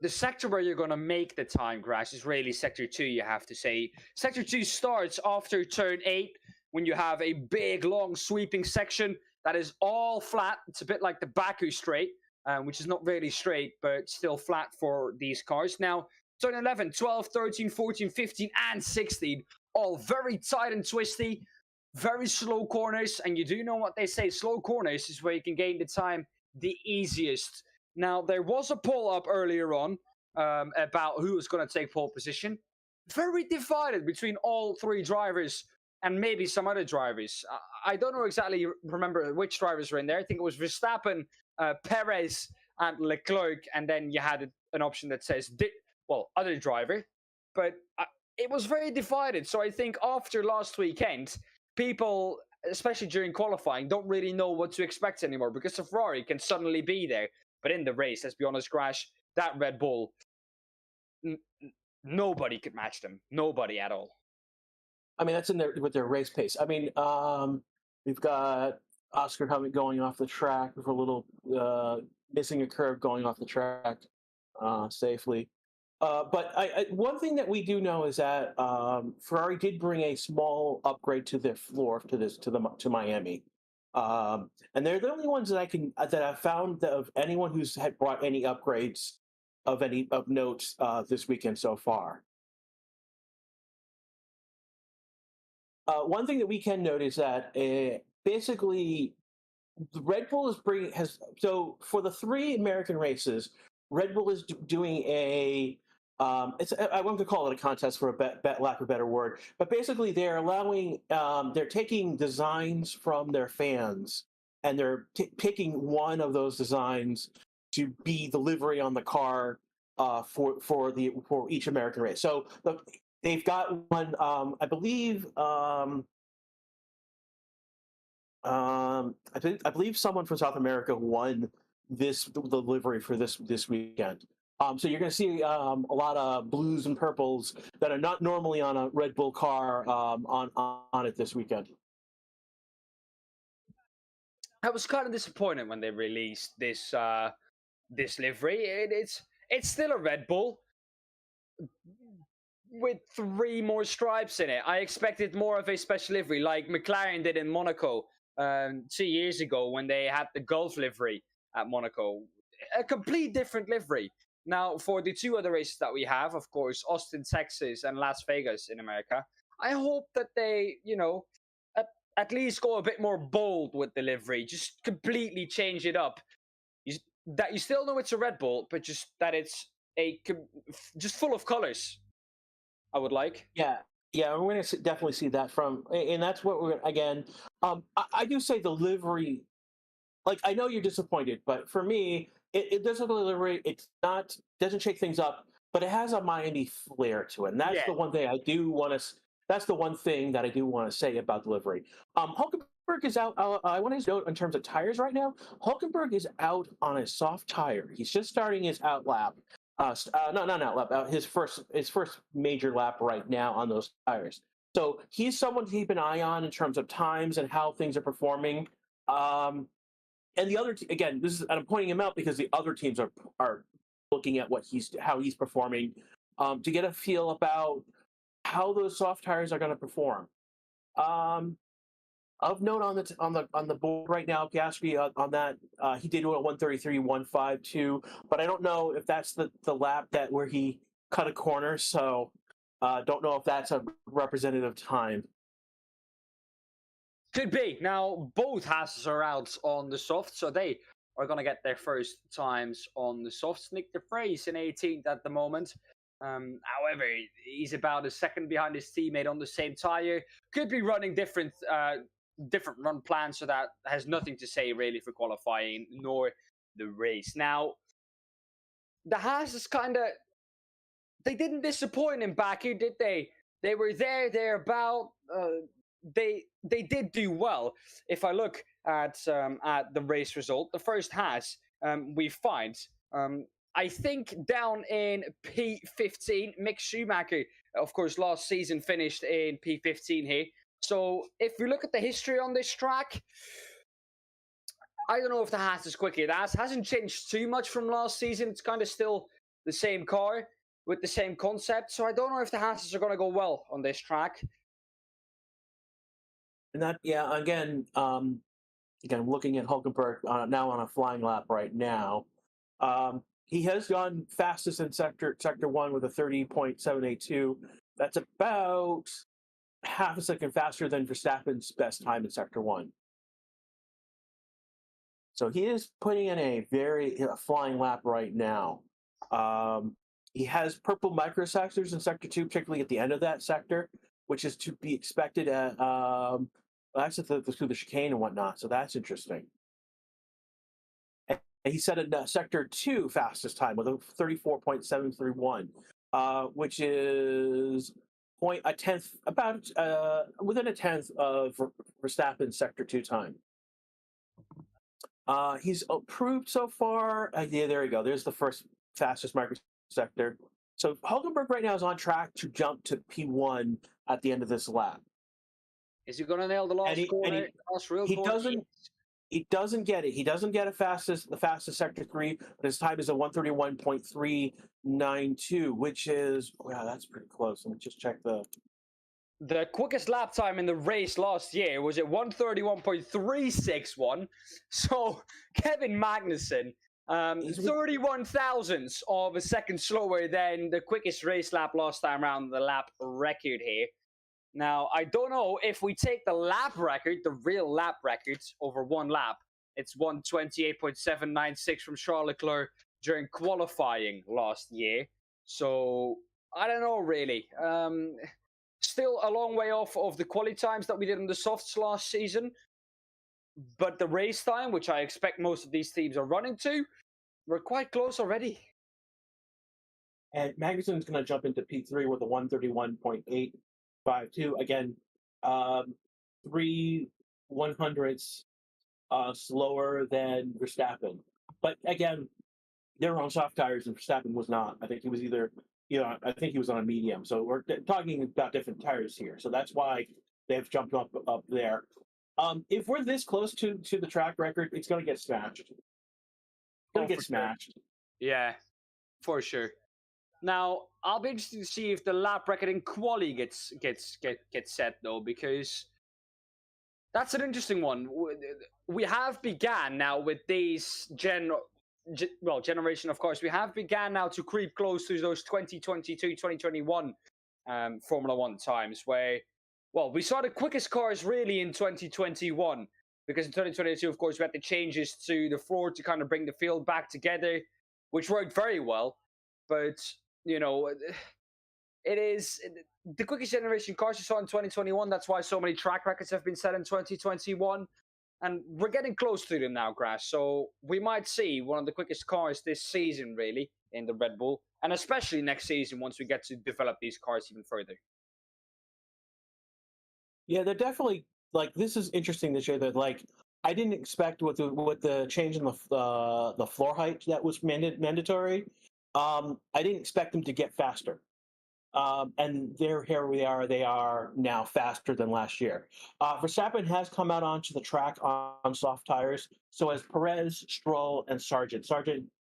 the sector where you're going to make the time, Grass, is really sector 2, you have to say. Sector 2 starts after turn 8 when you have a big, long, sweeping section that is all flat. It's a bit like the Baku straight, which is not really straight, but still flat for these cars. Now, turn 11, 12, 13, 14, 15, and 16, all very tight and twisty. Very slow corners, and you do know what they say, slow corners is where you can gain the time the easiest. Now, there was a poll up earlier on about who was going to take pole position. Very divided between all 3 drivers and maybe some other drivers. I don't remember which drivers were in there. I think it was Verstappen, Perez, and Leclerc, and then you had an option that says, other driver. But it was very divided, so I think after last weekend, people, especially during qualifying, don't really know what to expect anymore because the Ferrari can suddenly be there. But in the race, let's be honest, Crash, that Red Bull, nobody could match them. Nobody at all. I mean, that's with their race pace. I mean, we've got Oscar going off the track for a little missing a curve going off the track safely. But one thing that we do know is that Ferrari did bring a small upgrade to their floor to Miami, and they're the only ones that I've found of anyone who's had brought any upgrades of note this weekend so far. One thing that we can note is that basically Red Bull so for the 3 American races, Red Bull is doing a I want to call it a contest for a lack of a better word, but basically they're taking designs from their fans and they're picking one of those designs to be the livery on the car for each American race. So they've got one, I believe. I believe someone from South America won the livery for this weekend. So you're going to see a lot of blues and purples that are not normally on a Red Bull car on it this weekend. I was kind of disappointed when they released this this livery. It's still a Red Bull with 3 more stripes in it. I expected more of a special livery like McLaren did in Monaco 2 years ago when they had the Gulf livery at Monaco. A complete different livery. Now, for the 2 other races that we have, of course, Austin, Texas, and Las Vegas in America, I hope that they, at least go a bit more bold with the livery. Just completely change it up. That you still know it's a Red Bull, but just that it's just full of colors. I would like. Yeah, we're going to definitely see that and that's what we're again. I do say the livery. Like, I know you're disappointed, but for me, it does look a livery. It's not doesn't shake things up, but it has a Miami flair to it, and that's the one thing I do want to. That's the one thing that I do want to say about the livery. Hulkenberg is out. I want to note in terms of tires right now. Hulkenberg is out on a soft tire. He's just starting his out lap. Not out lap. His first major lap right now on those tires. So he's someone to keep an eye on in terms of times and how things are performing. And the other again, I'm pointing him out because the other teams are looking at how he's performing to get a feel about how those soft tires are going to perform. Of note on the board right now, Gasly on that he did a 1:33.152, but I don't know if that's the lap where he cut a corner. So don't know if that's a representative time. Could be. Now, both Haas are out on the soft, so they are going to get their first times on the softs. Nick de Vries in 18th at the moment. However, he's about a second behind his teammate on the same tire. Could be running different run plans, so that has nothing to say really for qualifying nor the race. Now, the Haas is they didn't disappoint in Baku, did they? They were thereabout. They did do well. If I look at the race result, the first Haas we find I think down in P15, Mick Schumacher, of course, last season finished in P15 here. So if we look at the history on this track, I don't know if the Haas is quicker. The Haas hasn't changed too much from last season. It's kind of still the same car with the same concept. So I don't know if the Haas are going to go well on this track. And again, looking at Hulkenberg now on a flying lap right now. He has gone fastest in sector 1 with a 30.782. That's about half a second faster than Verstappen's best time in sector 1. So he is putting in a flying lap right now. He has purple microsectors in sector 2, particularly at the end of that sector, which is to be expected at actually through the chicane and whatnot. So that's interesting. And he set a sector 2 fastest time with a 34.731, which is within a tenth of Verstappen's sector 2 time. He's approved so far. There we go. There's the first fastest microsector. So Hulkenberg right now is on track to jump to P1 at the end of this lap. Is he going to nail the last corner? He doesn't. He doesn't get it. He doesn't get the fastest sector 3, but his time is a 1:31.392, which is, wow, that's pretty close. Let me just check The quickest lap time in the race last year was at 1:31.361. So Kevin Magnussen, 31 thousandths of a second slower than the quickest race lap last time around, the lap record here. Now, I don't know if we take the lap record, the real lap records, over one lap. It's 1:28.796 from Charles Leclerc during qualifying last year. So, I don't know, really. Still a long way off of the quali times that we did in the softs last season. But the race time, which I expect most of these teams are running to, we're quite close already. And Magnussen's going to jump into P3 with a 1:31.852. Again, 3/100ths slower than Verstappen. But again, they were on soft tires and Verstappen was not. I think he was either, I think he was on a medium. So we're talking about different tires here. So that's why they've jumped up there. If we're this close to the track record, it's going to get smashed. It's going to get smashed. Sure. Yeah, for sure. Now, I'll be interested to see if the lap record in quali gets set, though, because that's an interesting one. We have began now with these generation, of course. We have began now to creep close to those 2022, 2021 Formula One times where, well, we saw the quickest cars really in 2021 because in 2022, of course, we had the changes to the floor to kind of bring the field back together, which worked very well. But it is the quickest generation cars you saw in 2021. That's why so many track records have been set in 2021. And we're getting close to them now, Grass. So we might see one of the quickest cars this season, really, in the Red Bull. And especially next season once we get to develop these cars even further. Yeah, they're definitely, this is interesting this year. That, I didn't expect with the change in the floor height that was mandatory. I didn't expect them to get faster. And here we are. They are now faster than last year. Verstappen has come out onto the track on soft tires. So as Perez, Stroll, and Sargent.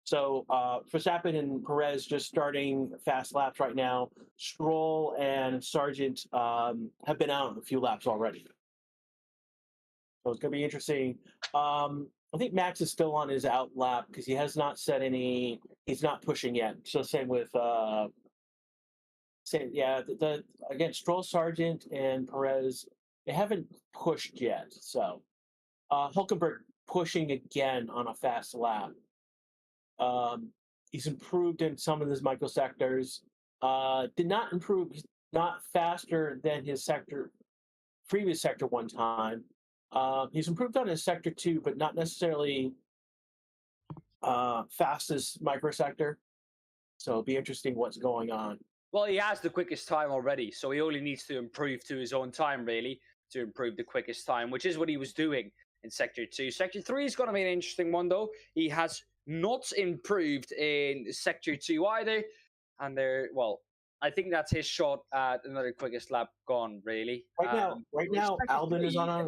So Verstappen and Perez just starting fast laps right now. Stroll and Sargent have been out a few laps already. So it's going to be interesting. I think Max is still on his out lap because he has not set any. He's not pushing yet. So same with. Again, Stroll, Sargent, and Perez, they haven't pushed yet. So Hülkenberg pushing again on a fast lap. He's improved in some of his microsectors. Did not improve. He's not faster than his previous sector one time. He's improved on his sector 2, but not necessarily fastest microsector. So it'll be interesting what's going on. Well, he has the quickest time already, so he only needs to improve to his own time, really, to improve the quickest time, which is what he was doing in Sector 2. Sector 3 is going to be an interesting one, though. He has not improved in Sector 2 either, and I think that's his shot at another quickest lap gone, really. Right now, Albon is on a...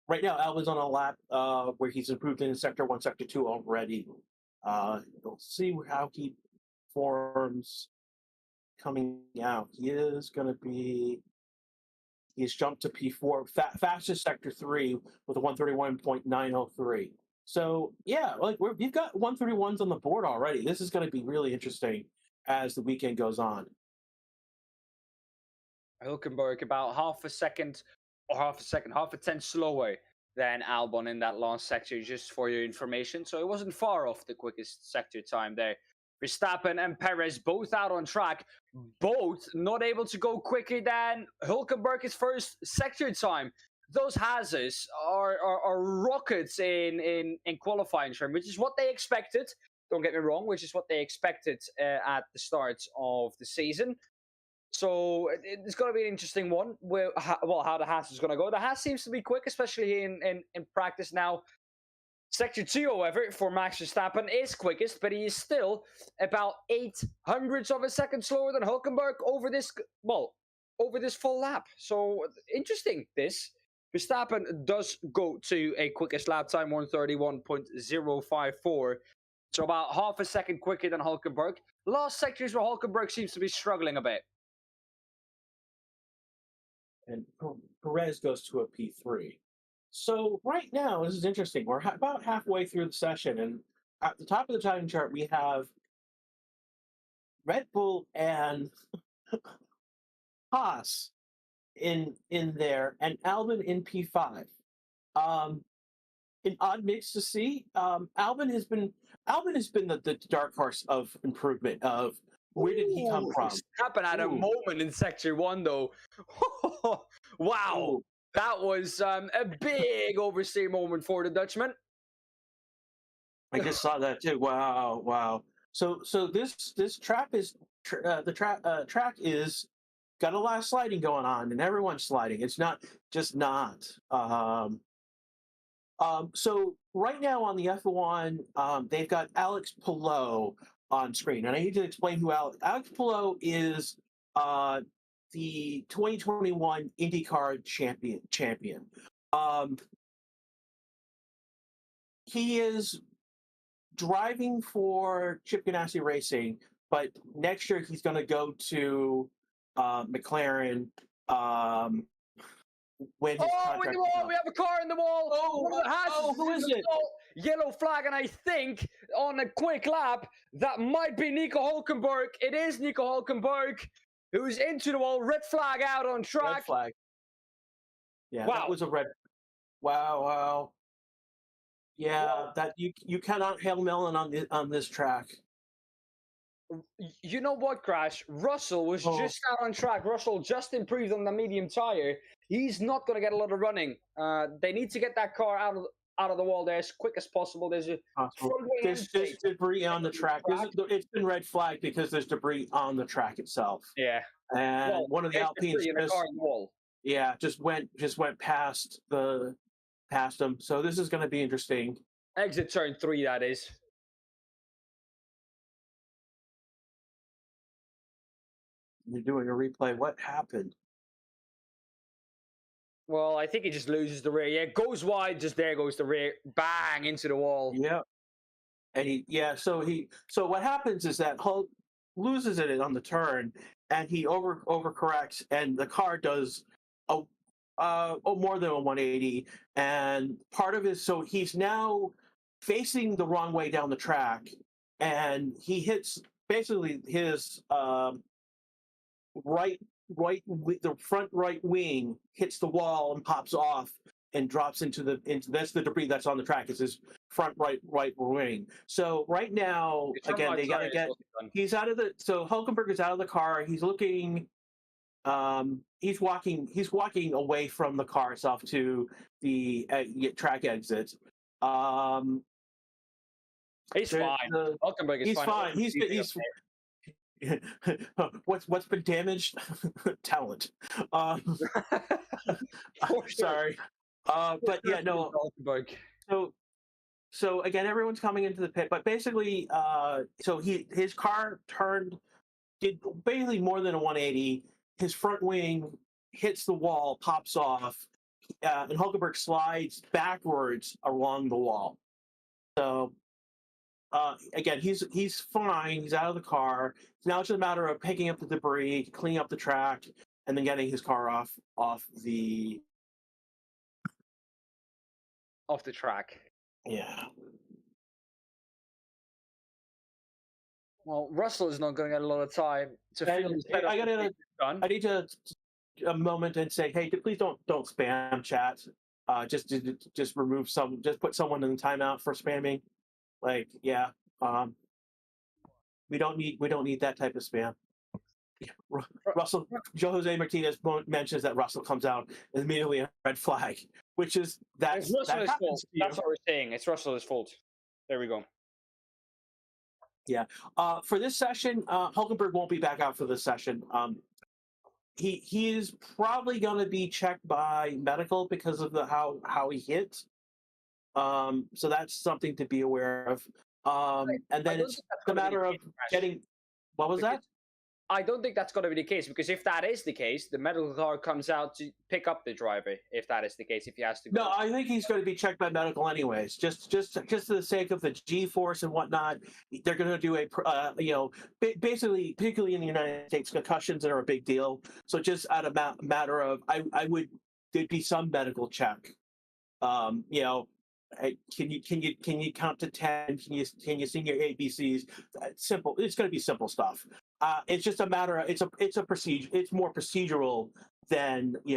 Right now, Albon's on a lap where he's improved in Sector 1, Sector 2 already. We'll see how he performs coming out. He's jumped to P4, fastest Sector 3 with a 1:31.903. So yeah, we've got 1:31s on the board already. This is going to be really interesting as the weekend goes on. Hülkenberg about half a tenth slower than Albon in that last sector, just for your information. So it wasn't far off the quickest sector time there. Verstappen and Perez both out on track, both not able to go quicker than Hülkenberg's first sector time. Those hazards are rockets in qualifying term, which is what they expected. Don't get me wrong, which is what they expected at the start of the season. So it's going to be an interesting one. How the Haas is going to go. The Haas seems to be quick, especially in practice now. Sector 2, however, for Max Verstappen is quickest, but he is still about 0.08 of a second slower than Hülkenberg over this full lap. So interesting, this, Verstappen does go to a quickest lap time, 1:31.054. So about half a second quicker than Hulkenberg. Last sectors where Hulkenberg seems to be struggling a bit. And Perez goes to a P3. So right now, this is interesting. We're about halfway through the session, and at the top of the time chart, we have Red Bull and Haas in there, and Albon in P5. An odd mix to see. Albon has been the dark horse of improvement. Of where did he come from? Happened at a moment in Sector 1, though. Wow. Ooh. That was a big oversteer moment for the Dutchman. I just saw that too. Wow. So this track is track is got a lot of sliding going on, and everyone's sliding. It's not just not. So right now on the F1, they've got Alex Palou on screen, and I need to explain who Alex Palou is. The 2021 IndyCar champion. He is driving for Chip Ganassi Racing, but next year he's going to go to McLaren. When his contract in the wall! We have a car in the wall! Who is it? Yellow flag, and I think on a quick lap that might be Nico Hulkenberg. It is Nico Hulkenberg who's into the wall. Red flag out on track. Red flag. Yeah, wow. That was a red. Wow. Yeah, that you cannot hail melon on this track. You know what, Crash? Russell was just out on track. Russell just improved on the medium tire. He's not going to get a lot of running. They need to get that car out of the wall there as quick as possible. There's debris on the track. It's been red flagged because there's debris on the track itself. Yeah, and one of the Alpines just went past them. So this is going to be interesting. Exit turn 3, that is. You're doing a replay. What happened? Well, I think he just loses the rear. Yeah, goes wide. Just there goes the rear. Bang into the wall. Yeah, and So what happens is that Hulk loses it on the turn, and he overcorrects, and the car does more than a 180. And part of it, so he's now facing the wrong way down the track, and he hits basically his the front right wing hits the wall and pops off and drops into that's the debris that's on the track. It's his front right wing. So right now, again, they gotta get. He's out of the. So Hulkenberg is out of the car. He's looking. He's walking away from the car itself to the track exit. He's fine. Hulkenberg is fine. He's what's been damaged? Talent. Sorry. But yeah, no. So again, everyone's coming into the pit, but basically, so his car did basically more than a 180. His front wing hits the wall, pops off, and Hulkenberg slides backwards along the wall. So. Again, he's fine. He's out of the car. Now it's just a matter of picking up the debris, cleaning up the track, and then getting his car off the track. Yeah. Well, Russell is not going to get a lot of time to feel. I need a moment and say, hey, please don't spam chat. Just remove just put someone in the timeout for spamming. Like, yeah, we don't need that type of spam. Russell, Jose Martinez mentions that Russell comes out immediately a red flag, which is it's Russell's fault. That's what we're saying. It's Russell's fault. There we go. Yeah. For this session, Hulkenberg won't be back out for this session. He is probably going to be checked by medical because of how he hit. So that's something to be aware of. And then it's a matter of getting. What was that? I don't think that's going to be the case, because if that is the case, the medical car comes out to pick up the driver. If that is the case, if he has to go. No, I think he's going to be checked by medical anyways. Just for the sake of the G-force and whatnot, they're going to do basically, particularly in the United States, concussions are a big deal. So just out of matter of, there'd be some medical check. Can you count to 10? Can you sing your ABCs? Simple. It's going to be simple stuff. It's just a matter of it's a procedure. It's more procedural than he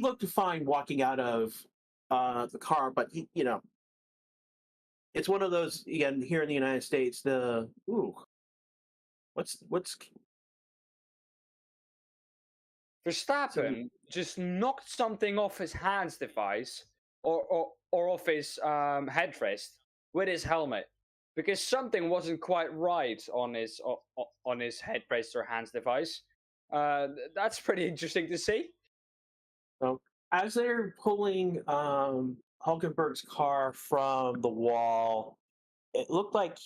looked fine walking out of the car, but it's one of those, again, here in the United States. What's Verstappen just knocked something off his hands device or off his headrest with his helmet, because something wasn't quite right on his headrest or hands device. That's pretty interesting to see. So as they're pulling Hulkenberg's car from the wall, it looked like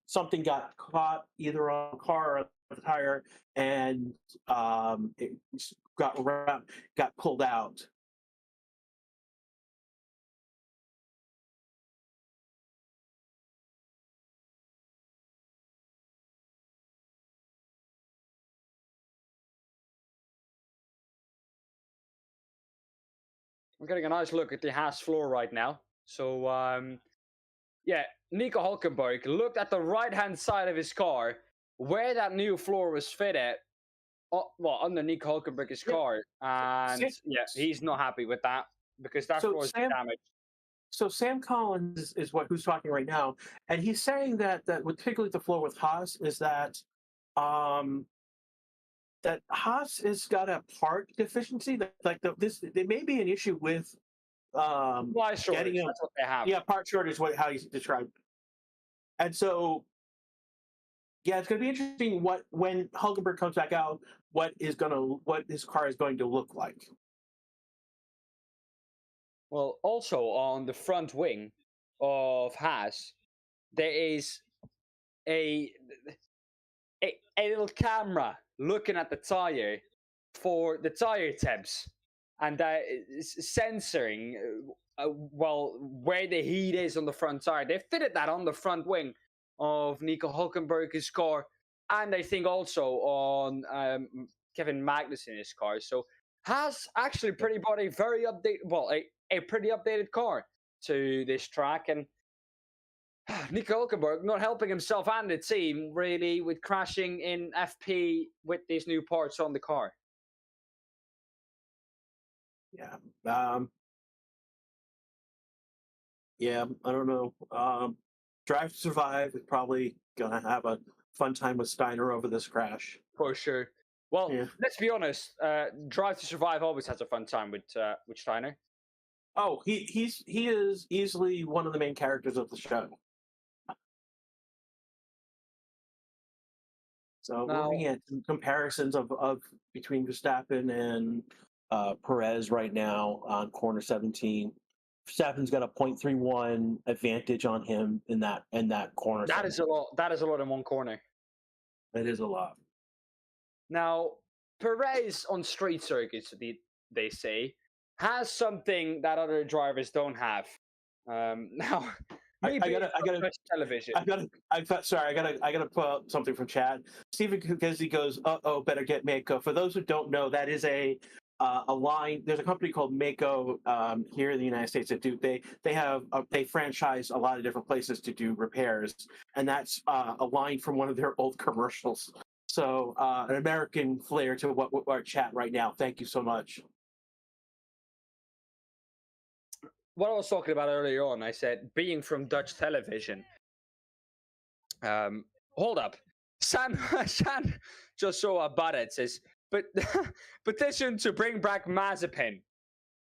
something got caught either on the car or the tire, and it got pulled out. I'm getting a nice look at the Haas floor right now. So, Nico Hulkenberg looked at the right-hand side of his car where that new floor was fitted, under Nico Hulkenberg's car. And, he's not happy with that, because that floor is damaged. So Sam Collins is who's talking right now, and he's saying that particularly the floor with Haas is that that Haas has got a part deficiency. That there may be an issue with getting that's what they have. Yeah, part shortage is how he's described. And so, it's going to be interesting when Hulkenberg comes back out, what his car is going to look like. Well, also on the front wing of Haas, there is a little camera looking at the tire for the tire temps, and that is censoring where the heat is on the front tire. They fitted that on the front wing of Nico Hulkenberg's car, and I think also on Kevin Magnussen's car. So Haas actually bought a very updated, a pretty updated car to this track, and Nico Hulkenberg not helping himself and the team really with crashing in FP with these new parts on the car. Yeah. I don't know. Drive to Survive is probably going to have a fun time with Steiner over this crash. For sure. Well, let's be honest. Drive to Survive always has a fun time with Steiner. Oh, he is easily one of the main characters of the show. So we're looking at some comparisons of between Verstappen and Perez right now on corner 17. Verstappen's got a 0.31 advantage on him in that corner. That is a lot. That is a lot in one corner. That is a lot. Now, Perez on street circuits, they say, has something that other drivers don't have. Now, I gotta television. I gotta pull out something from chat. Stephen Kukesi goes, better get Mako. For those who don't know, that is a line. There's a company called Mako here in the United States that they franchise a lot of different places to do repairs, and that's a line from one of their old commercials. So an American flair to what our chat right now. Thank you so much. What I was talking about earlier on, I said being from Dutch television. Hold up, San just saw about it says, but petition to bring back Mazepin.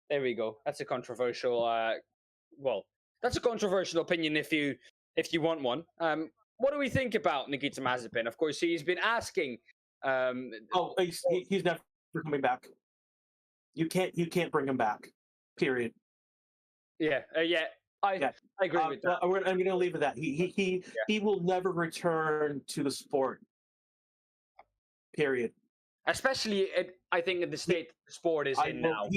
There we go. That's a controversial. That's a controversial opinion if you want one. What do we think about Nikita Mazepin? Of course, he's been asking. He's never coming back. You can't bring him back. Period. Yeah. I agree with that. I'm going to leave it at that. He will never return to the sport. Period. Especially, I think, in the state the sport is in now.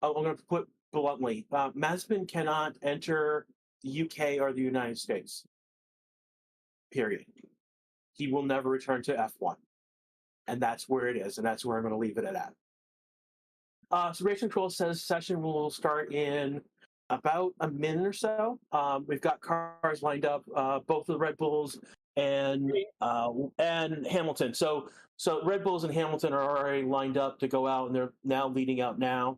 I'm going to put bluntly, Mazepin cannot enter the UK or the United States. Period. He will never return to F1. And that's where it is, and that's where I'm going to leave it at that. So Race Control says session will start in about a minute or so. We've got cars lined up, both the Red Bulls and Hamilton. So Red Bulls and Hamilton are already lined up to go out, and they're now leading out now.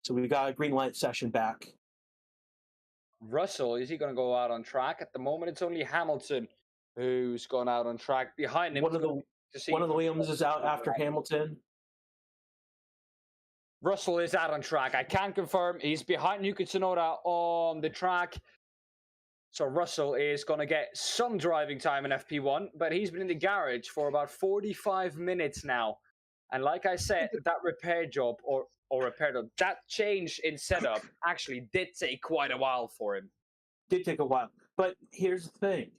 So we've got a green light session back. Russell, is he going to go out on track? At the moment, it's only Hamilton who's gone out on track. Behind him, one of the Williams is out after Hamilton. Russell is out on track. I can confirm he's behind Yuki Tsunoda on the track. So Russell is going to get some driving time in FP1, but he's been in the garage for about 45 minutes now. And like I said, that repair job, that change in setup actually did take quite a while for him. Did take a while. But here's the thing.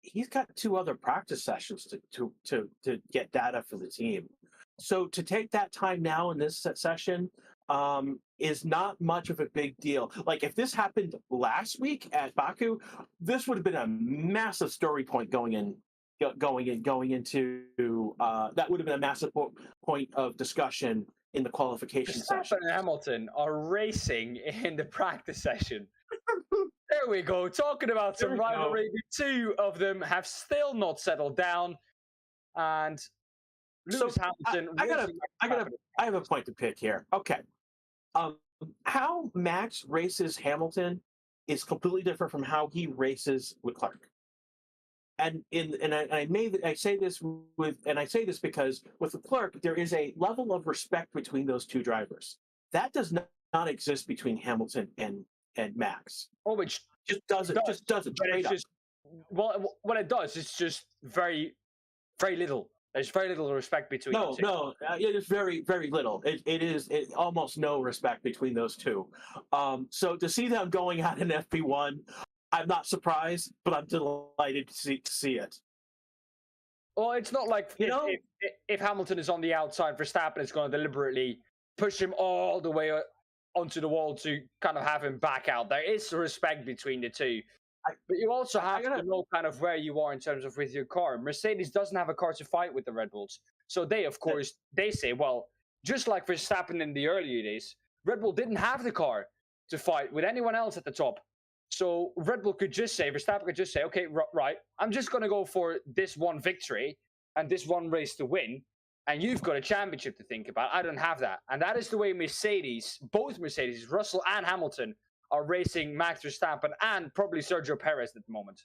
He's got 2 other practice sessions to get data for the team. So to take that time now in this session is not much of a big deal. Like if this happened last week at Baku, this would have been a massive story point going into that would have been a massive point of discussion in the qualification session. Verstappen and Hamilton are racing in the practice session. There we go. Talking about some rivalry. The 2 of them have still not settled down, and Lewis Hamilton. I have a point to pick here. Okay, how Max races Hamilton is completely different from how he races Leclerc. And I say this because with Leclerc there is a level of respect between those 2 drivers that does not exist between Hamilton and Max. Oh, which just doesn't straight up. Well, what it does, it's just very, very little. There's very little respect between the 2. It is very, very little. It is almost no respect between those 2. So to see them going out in FP1, I'm not surprised, but I'm delighted to see it. Well, it's not like if Hamilton is on the outside, Verstappen is going to deliberately push him all the way onto the wall to kind of have him back out. There is respect between the 2. But you also have to know kind of where you are in terms of with your car. Mercedes doesn't have a car to fight with the Red Bulls. So they, of course, they say, well, just like Verstappen in the earlier days, Red Bull didn't have the car to fight with anyone else at the top. So Red Bull could just say, Verstappen could just say, okay, right, I'm just going to go for this one victory and this one race to win. And you've got a championship to think about. I don't have that. And that is the way both Mercedes, Russell and Hamilton, are racing Max Verstappen and probably Sergio Perez at the moment.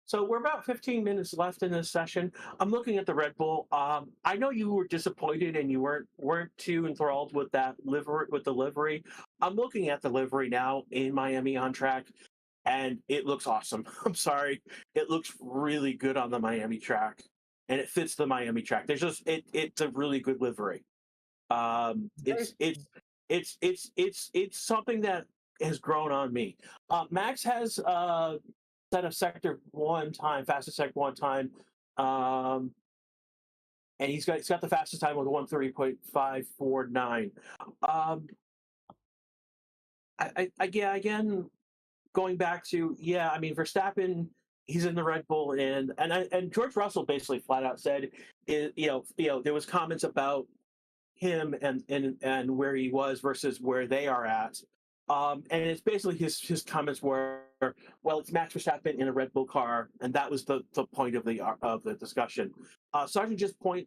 So we're about 15 minutes left in this session. I'm looking at the Red Bull. I know you were disappointed and you weren't too enthralled with the livery. I'm looking at the livery now in Miami on track, and it looks awesome. I'm sorry, it looks really good on the Miami track, and it fits the Miami track. It's a really good livery. It's something that has grown on me. Max has set a sector 1 time, fastest sector 1 time, and he's got the fastest time with 1:30.549. Again, going back to Verstappen, he's in the Red Bull, and George Russell basically flat out said, there was comments about him and where he was versus where they are at. And it's basically his comments were, well, it's Max Verstappen in a Red Bull car, and that was the point of the discussion. Sargent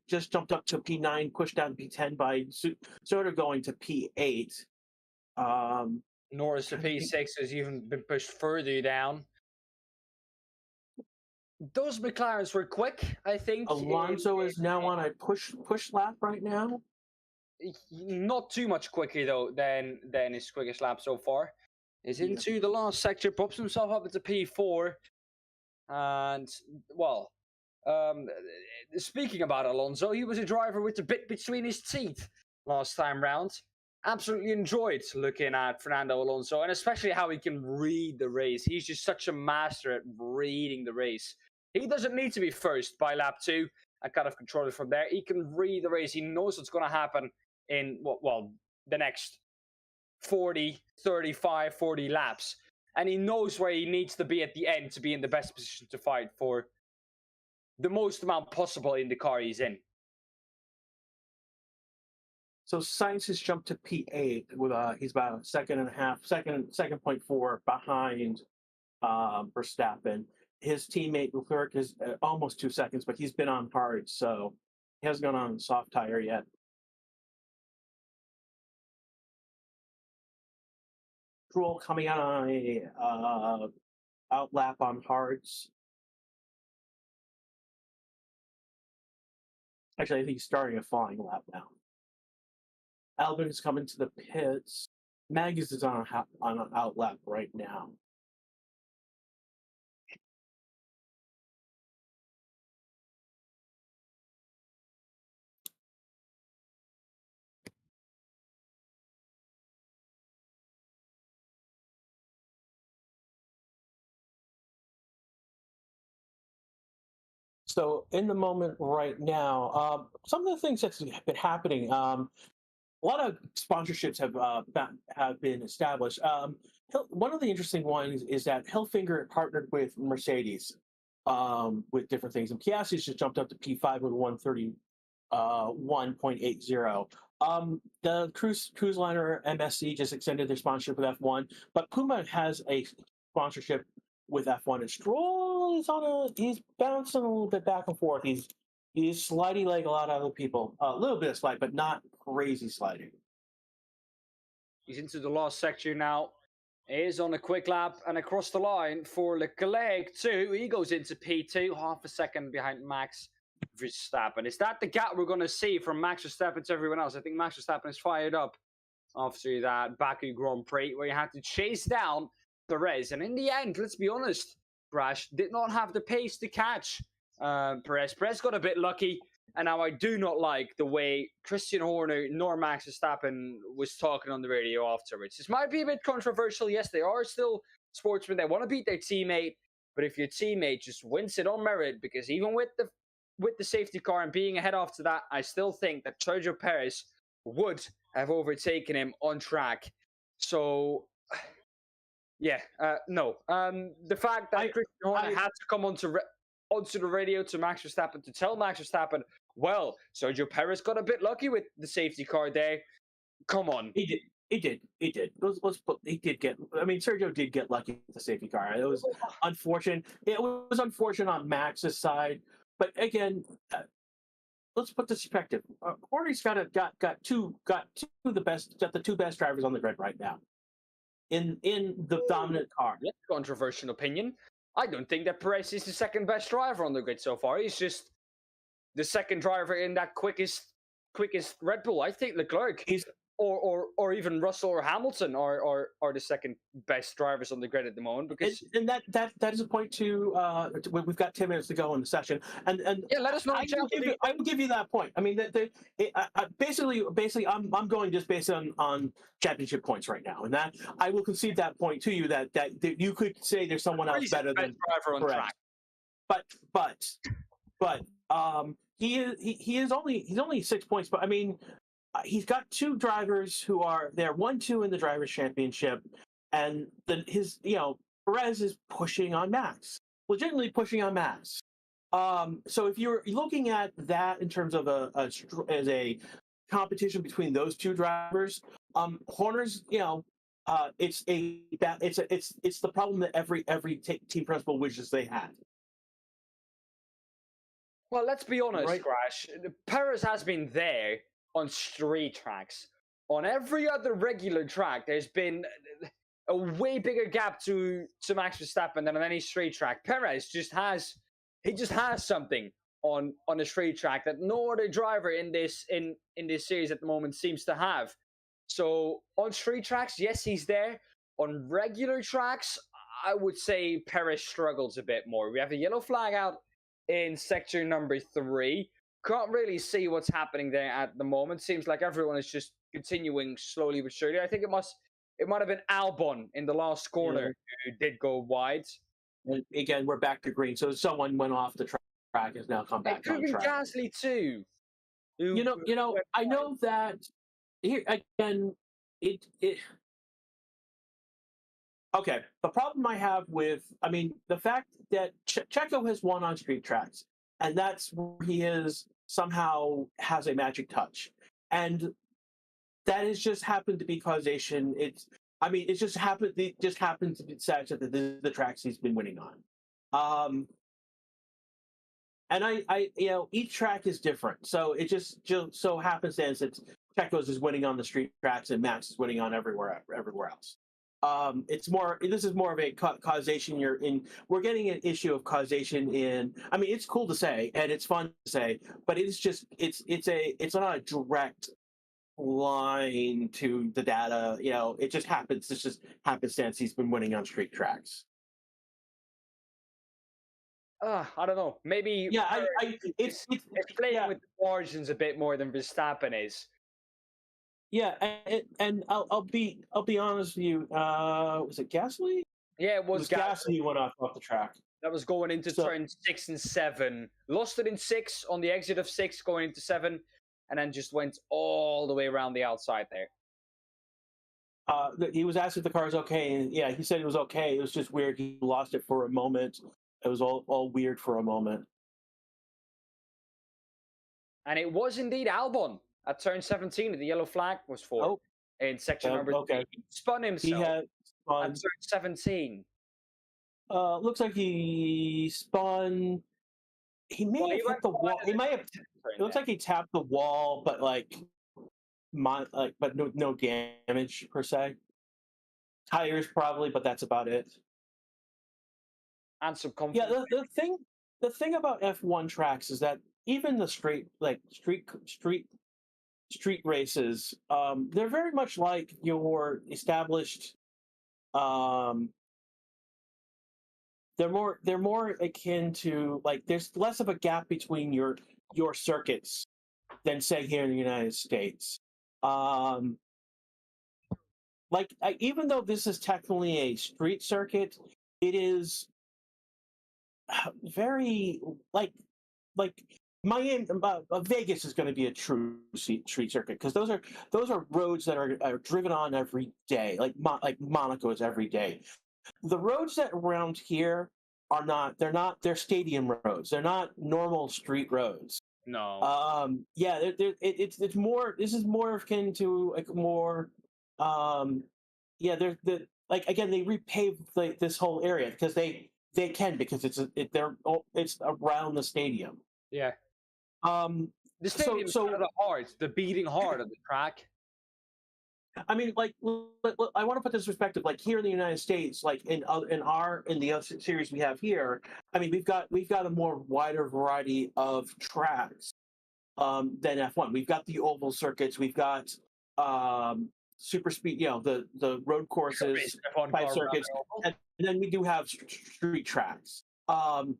just jumped up to P9, pushed down to P10 by sort of going to P8. Norris to P6 has even been pushed further down. Those McLarens were quick, I think. Alonso is now on a push lap right now. Not too much quicker though than his quickest lap so far. Is into the last sector, pops himself up into P4, and speaking about Alonso, he was a driver with the bit between his teeth last time round, absolutely enjoyed looking at Fernando Alonso, and especially how he can read the race. He's just such a master at reading the race. He doesn't need to be first by lap 2 and kind of control it from there. He can read the race. He knows what's going to happen in, the next 40, 35, 40 laps. And he knows where he needs to be at the end to be in the best position to fight for the most amount possible in the car he's in. So Sainz has jumped to P8 with he's about a second and a half, second 0.4 behind Verstappen. His teammate Leclerc is almost 2 seconds, but he's been on hard, so he hasn't gone on soft tire yet. Stroll coming out on a outlap on hards. Actually, I think he's starting a flying lap now. Albon is coming to the pits. Mekies is on an outlap right now. So in the moment right now, some of the things that's been happening, a lot of sponsorships have been established. One of the interesting ones is that Hilfiger partnered with Mercedes with different things, and Piastri's just jumped up to P5 with 131.80. The cruise liner MSC just extended their sponsorship with F1, but Puma has a sponsorship with F1, and Stroll is he's bouncing a little bit back and forth. He's sliding like a lot of other people. A little bit of slide, but not crazy sliding. He's into the last section now. He is on a quick lap and across the line for Leclerc too. He goes into P2, half a second behind Max Verstappen. Is that the gap we're going to see from Max Verstappen to everyone else? I think Max Verstappen is fired up after that Baku Grand Prix where he had to chase down Perez. And in the end, let's be honest, Crash did not have the pace to catch Perez. Perez got a bit lucky. And now I do not like the way Christian Horner nor Max Verstappen was talking on the radio afterwards. This might be a bit controversial. Yes, they are still sportsmen. They want to beat their teammate. But if your teammate just wins it on merit, because even with the safety car and being ahead after that, I still think that Sergio Perez would have overtaken him on track. So, yeah, no. The fact that Christian Horner had to come onto the radio to Max Verstappen to tell Max Verstappen, well, Sergio Perez got a bit lucky with the safety car there. Come on. He did. He did. He did get. I mean, Sergio did get lucky with the safety car. It was unfortunate. It was unfortunate on Max's side, but again, let's put this in perspective. Horner's got the two best drivers on the grid right now in the dominant car. That's a controversial opinion. I don't think that Perez is the second best driver on the grid so far. He's just the second driver in that quickest Red Bull. I think Leclerc or even Russell or Hamilton are the second best drivers on the grid at the moment. Because and that is a point to we've got 10 minutes to go in the session, and yeah, let us know. I will give you that point. I mean, basically, I'm going just based on championship points right now, and that I will concede that point to you that you could say there's someone else better than driver on track. But he's only 6 points. But I mean, he's got two drivers who are there, 1-2 in the drivers' championship, and Perez is pushing on Max, legitimately pushing on Max. So if you're looking at that in terms of as a competition between those two drivers, Horner's, it's the problem that every team principal wishes they had. Well, let's be honest, right? Crash. Perez has been there on street tracks. On every other regular track, there's been a way bigger gap to Max Verstappen than on any street track. Perez just has something on a straight track that no other driver in this series at the moment seems to have. So on street tracks, yes, he's there. On regular tracks, I would say Perez struggles a bit more. We have a yellow flag out in sector number 3. can't really see what's happening there at the moment. Seems like everyone is just continuing slowly but surely. I think it might have been Albon in the last corner who did go wide. And again, we're back to green. So someone went off the track, has now come back It could on be track. Gasly too. I know that here again. Okay. The problem I have with, the fact that Checo has won on street tracks, and that's where he is somehow has a magic touch, and that has just happened to be causation. It just happened. It just happened to be such that the tracks he's been winning on. And each track is different, so it just so happenstance that Checo's is winning on the street tracks and Max is winning on everywhere else. This is more of a causation. We're getting an issue of causation in. It's cool to say and it's fun to say, but it's not a direct line to the data. It just happens. It's just happenstance he's been winning on street tracks. I don't know. Maybe it's playing with the margins a bit more than Verstappen is. Yeah, and I'll be honest with you. Was it Gasly? Yeah, it was Gasly went off the track. That was going into turn 6 and 7. Lost it in 6 on the exit of 6, going into 7, and then just went all the way around the outside there. He was asked if the car is okay, and yeah, he said it was okay. It was just weird. He lost it for a moment. It was all weird for a moment. And it was indeed Albon at turn 17. The yellow flag was for in section number 3. He spun himself at turn 17. Looks like he spun. He may have hit the wall. He might have. It looks like he tapped the wall, but but no damage per se. Tires probably, but that's about it. And some confidence. Yeah, the thing about F1 tracks is that even the street races, they're very much like your established. They're more akin to there's less of a gap between your circuits than say here in the United States. Even though this is technically a street circuit, it is very Miami, Vegas is going to be a true street circuit because those are roads that are driven on every day, like Monaco is every day. The roads that around here are not. They're stadium roads. They're not normal street roads. No. It's more. This is more akin to more. Again, they repaved this whole area because they can because it's around the stadium. Yeah. The stadium is kind of the heart, the beating heart of the track. I want to put this in perspective. Here in the United States, in the other series we have here, we've got a more wider variety of tracks than F1. We've got the oval circuits. We've got super speed. The road courses, 5 circuits, and then we do have street tracks. I'm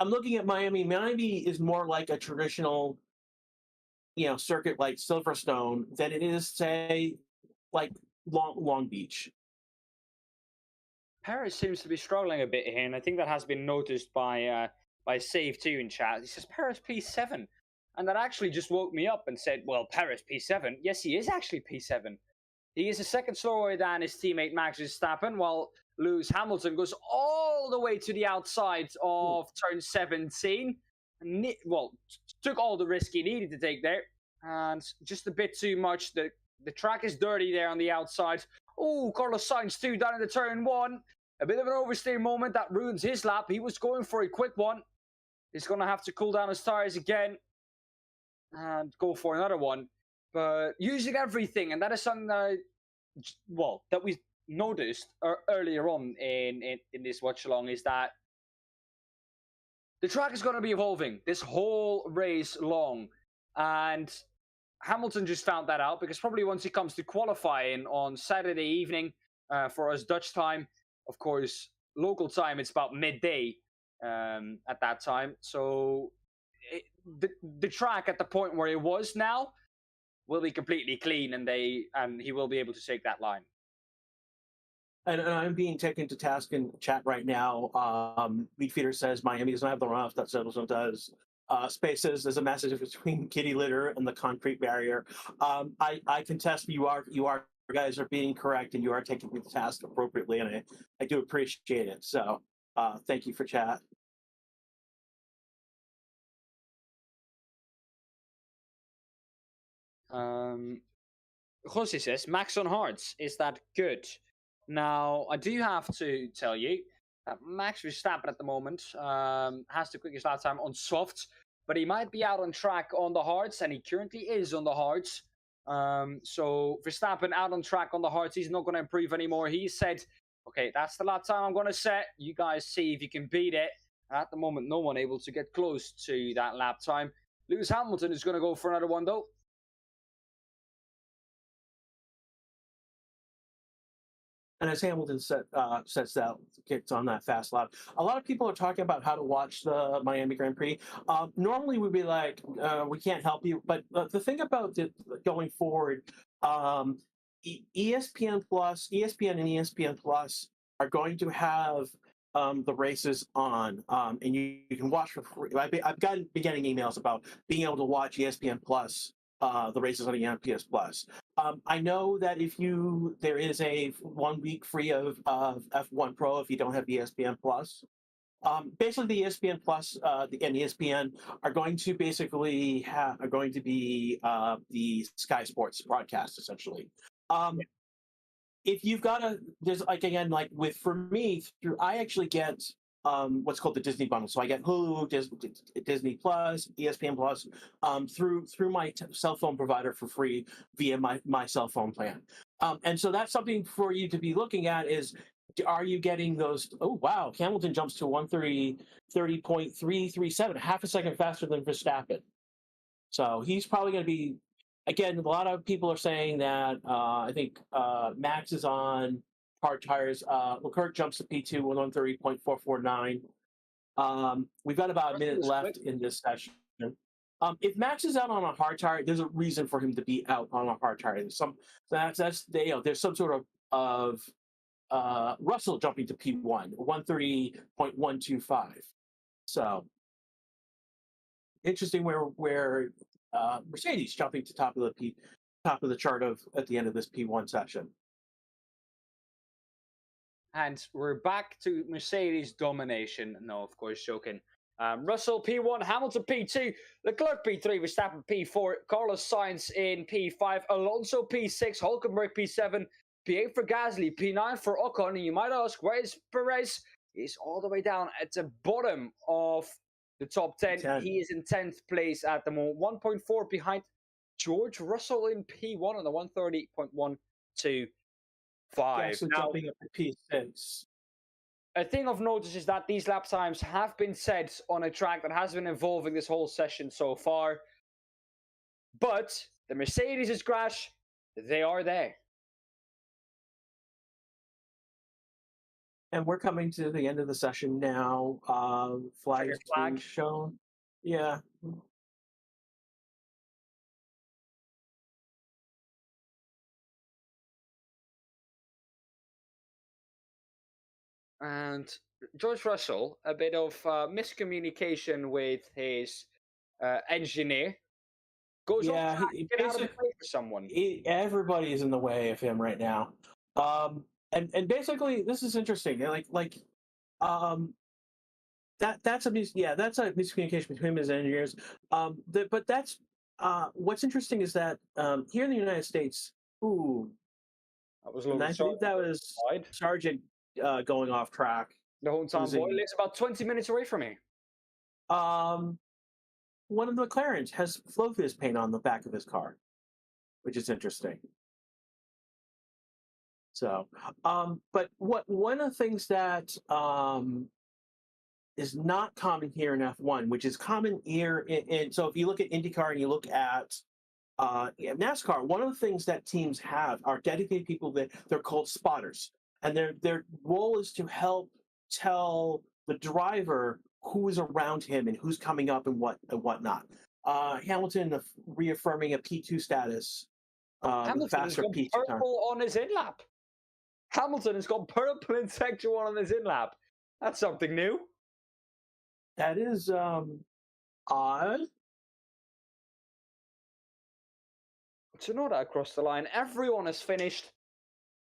looking at Miami. Miami is more like a traditional, circuit like Silverstone than it is, say, Long Beach. Perez seems to be struggling a bit here, and I think that has been noticed by Save2 in chat. He says, Perez P7. And that actually just woke me up and said, well, Perez P7. Yes, he is actually P7. He is a second slower than his teammate Max Verstappen, while Lewis Hamilton goes all the way to the outside of turn 17. Took all the risk he needed to take there, and just a bit too much. The track is dirty there on the outside. Oh, Carlos Sainz too down into turn 1. A bit of an oversteer moment that ruins his lap. He was going for a quick one. He's going to have to cool down his tires again and go for another one. But using everything, and that is something that we noticed earlier on in this watch along, is that the track is going to be evolving this whole race long, and Hamilton just found that out because probably once he comes to qualifying on Saturday evening for us Dutch time, of course, local time, it's about midday at that time. So it, the track at the point where it was now will be completely clean, and he will be able to take that line. And I'm being taken to task in chat right now. Meatfeeder says Miami doesn't have the runoff that Silverstone does. Spaces, there's a message between kitty litter and the concrete barrier. I contest you guys are being correct, and you are taking the task appropriately, and I do appreciate it. So thank you for chat. Jose says, Max on hards, is that good? Now, I do have to tell you that Max Verstappen at the moment has the quickest lap time on softs, but he might be out on track on the hards, and he currently is on the hards. So Verstappen out on track on the hards, he's not going to improve anymore. He said, okay, that's the lap time I'm going to set. You guys see if you can beat it. At the moment, no one able to get close to that lap time. Lewis Hamilton is going to go for another one, though. And as Hamilton sets out, gets on that fast lap, a lot of people are talking about how to watch the Miami Grand Prix. Normally, we'd be like, we can't help you. But the thing about going forward, ESPN Plus, ESPN and ESPN Plus are going to have the races on, and you can watch for free. I've been getting emails about being able to watch ESPN Plus, the races on ESPN Plus. I know that there is a 1 week free of F1 Pro if you don't have ESPN Plus. Basically, the ESPN Plus and ESPN are going to basically be the Sky Sports broadcast essentially. If you've got there's for me, I actually get what's called the Disney bundle. So I get Hulu, Disney Plus, ESPN Plus through my cell phone provider for free via my cell phone plan. And so that's something for you to be looking at is, are you getting those? Oh, wow. Hamilton jumps to 130.337, half a second faster than Verstappen. So he's probably going to be, again, a lot of people are saying that I think Max is on hard tires. Leclerc jumps to P2 with 130.449. We've got about a minute left in this session. If Max is out on a hard tire, there's a reason for him to be out on a hard tire. There's some sort of Russell jumping to P1, 130.125. So interesting where Mercedes jumping to top of the chart at the end of this P1 session. And we're back to Mercedes domination. No, of course, joking. Russell P1, Hamilton P2, Leclerc P3, Verstappen P4, Carlos Sainz in P5, Alonso P6, Hulkenberg P7, P8 for Gasly, P9 for Ocon. And you might ask, where is Perez? He's all the way down at the bottom of the top 10. He is in 10th place at the moment, 1.4 behind George Russell in P1 on the 130.125. Now, jumping up to P6. A thing of notice is that these lap times have been set on a track that has been evolving this whole session so far. But the Mercedes' crash, they are there. And we're coming to the end of the session now. Flags being shown. Yeah. And George Russell, a bit of miscommunication with his engineer, goes off track to get out of the way for someone. Everybody is in the way of him right now. And basically, this is interesting. That's a miscommunication between his engineers. But that's what's interesting is that here in the United States, that was I believe that was Sargent going off track. The whole time. Boy lives about 20 minutes away from me. One of the McLarens has Flowfizz paint on the back of his car, which is interesting. So, but one of the things that is not common here in F1, which is common here so if you look at IndyCar and you look at NASCAR, one of the things that teams have are dedicated people that they're called spotters, and their role is to help tell the driver who is around him and who's coming up and whatnot. Hamilton reaffirming a P2 status, with Hamilton has faster got P2 time. purple on his in-lap. Hamilton has got purple in Section 1 on his in-lap. That's something new. That is odd. Tsunoda across the line. Everyone has finished.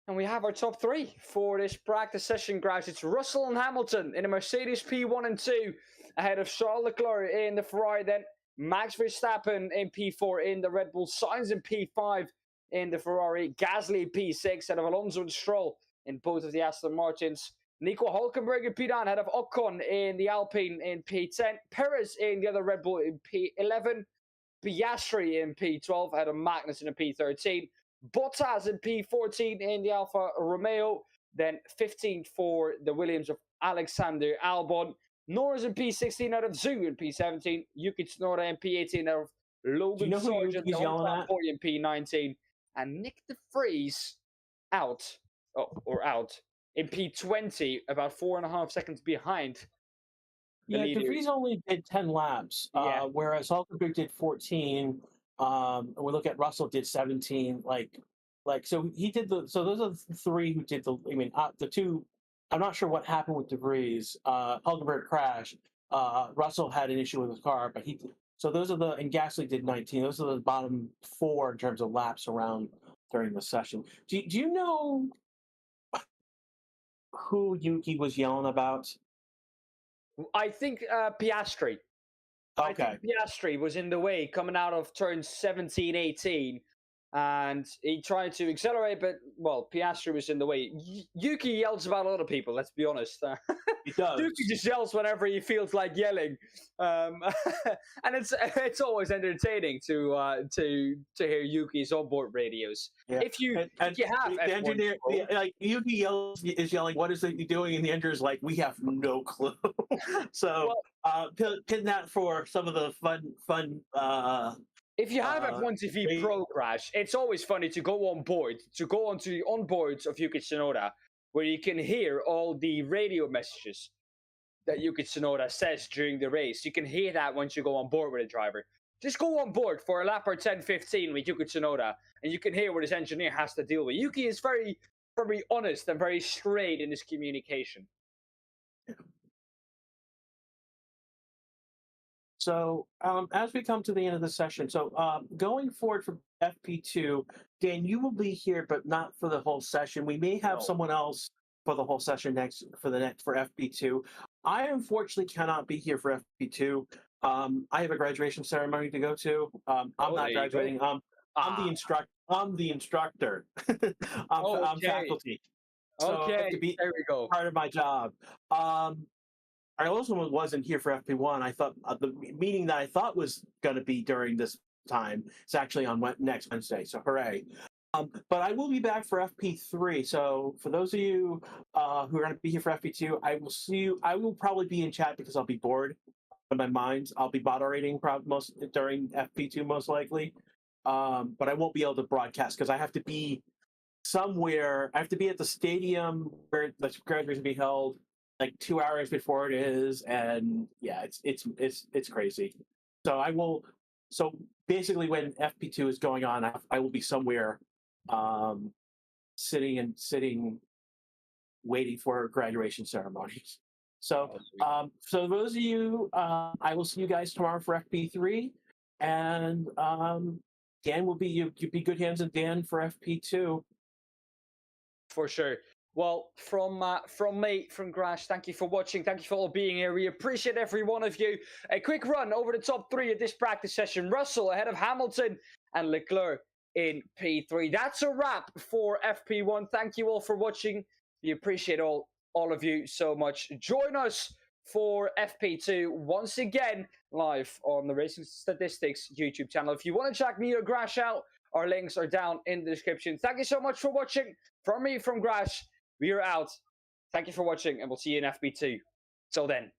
And we have our top 3 for this practice session, guys. It's Russell and Hamilton in a Mercedes P1 and 2, ahead of Charles Leclerc in the Ferrari. Then Max Verstappen in P4 in the Red Bull. Sainz in P5 in the Ferrari. Gasly P6 ahead of Alonso and Stroll in both of the Aston Martins. Nico Hulkenberg in P9 ahead of Ocon in the Alpine in P10. Perez in the other Red Bull in P11. Piastri in P12 ahead of Magnussen in P13. Bottas in P14 in the Alfa Romeo. Then 15th for the Williams of Alexander Albon. Norris in P16 out of Zhou in P17. Yuki Tsunoda in P18 out of Logan Sargent on in P19. And Nick de Vries out in P20, about 4.5 seconds behind. Yeah, de Vries only did 10 laps, whereas Hulkenberg did 14. We look at Russell did 17. So he did so those are the 3 who did the 2. I'm not sure what happened with de Vries. Hulkenberg crashed. Russell had an issue with his car, but so those are and Gasly did 19. Those are the bottom 4 in terms of laps around during the session. Do you know who Yuki was yelling about? I think Piastri. Okay. I think Piastri was in the way coming out of turns 17, 18, and he tried to accelerate, but, Piastri was in the way. Yuki yells about a lot of people, let's be honest. He does. Yuki just yells whenever he feels like yelling. And it's always entertaining to hear Yuki's onboard radios. Yeah. If you have the engineer, Yuki is yelling, "What is it you're doing?" And the engineer's like, "We have no clue." So pin that for some of the fun. If you have F1 TV Pro Crash, it's always funny to go onto the onboards of Yuki Tsunoda, where you can hear all the radio messages that Yuki Tsunoda says during the race. You can hear that once you go on board with a driver. Just go on board for a lap or 10-15 with Yuki Tsunoda, and you can hear what his engineer has to deal with. Yuki is very, very honest and very straight in his communication. So as we come to the end of the session, going forward for FP2, Dan, you will be here, but not for the whole session. We may have someone else for the whole session for FP2. I unfortunately cannot be here for FP2. I have a graduation ceremony to go to. I'm not graduating. I'm the instructor. I'm faculty. So I have to be there we go. part of my job. I also wasn't here for FP1. I thought the meeting that I thought was going to be during this time is actually on next Wednesday. So hooray! But I will be back for FP3. So for those of you who are going to be here for FP2, I will see you. I will probably be in chat because I'll be bored in my mind. I'll be moderating during FP2 most likely, but I won't be able to broadcast because I have to be somewhere. I have to be at the stadium where the graduation will be held, like 2 hours before it is, and yeah, it's crazy. So I will. So basically, when FP2 is going on, I will be somewhere, sitting, waiting for graduation ceremonies. So, so those of you, I will see you guys tomorrow for FP3, and Dan will be you be good hands with Dan for FP2. For sure. Well, from me, from Grash, thank you for watching. Thank you for all being here. We appreciate every one of you. A quick run over the top 3 of this practice session. Russell ahead of Hamilton and Leclerc in P3. That's a wrap for FP1. Thank you all for watching. We appreciate all of you so much. Join us for FP2 once again live on the Racing Statistics YouTube channel. If you want to check me or Grash out, our links are down in the description. Thank you so much for watching. From me, from Grash, we are out. Thank you for watching, and we'll see you in FP2. Till then.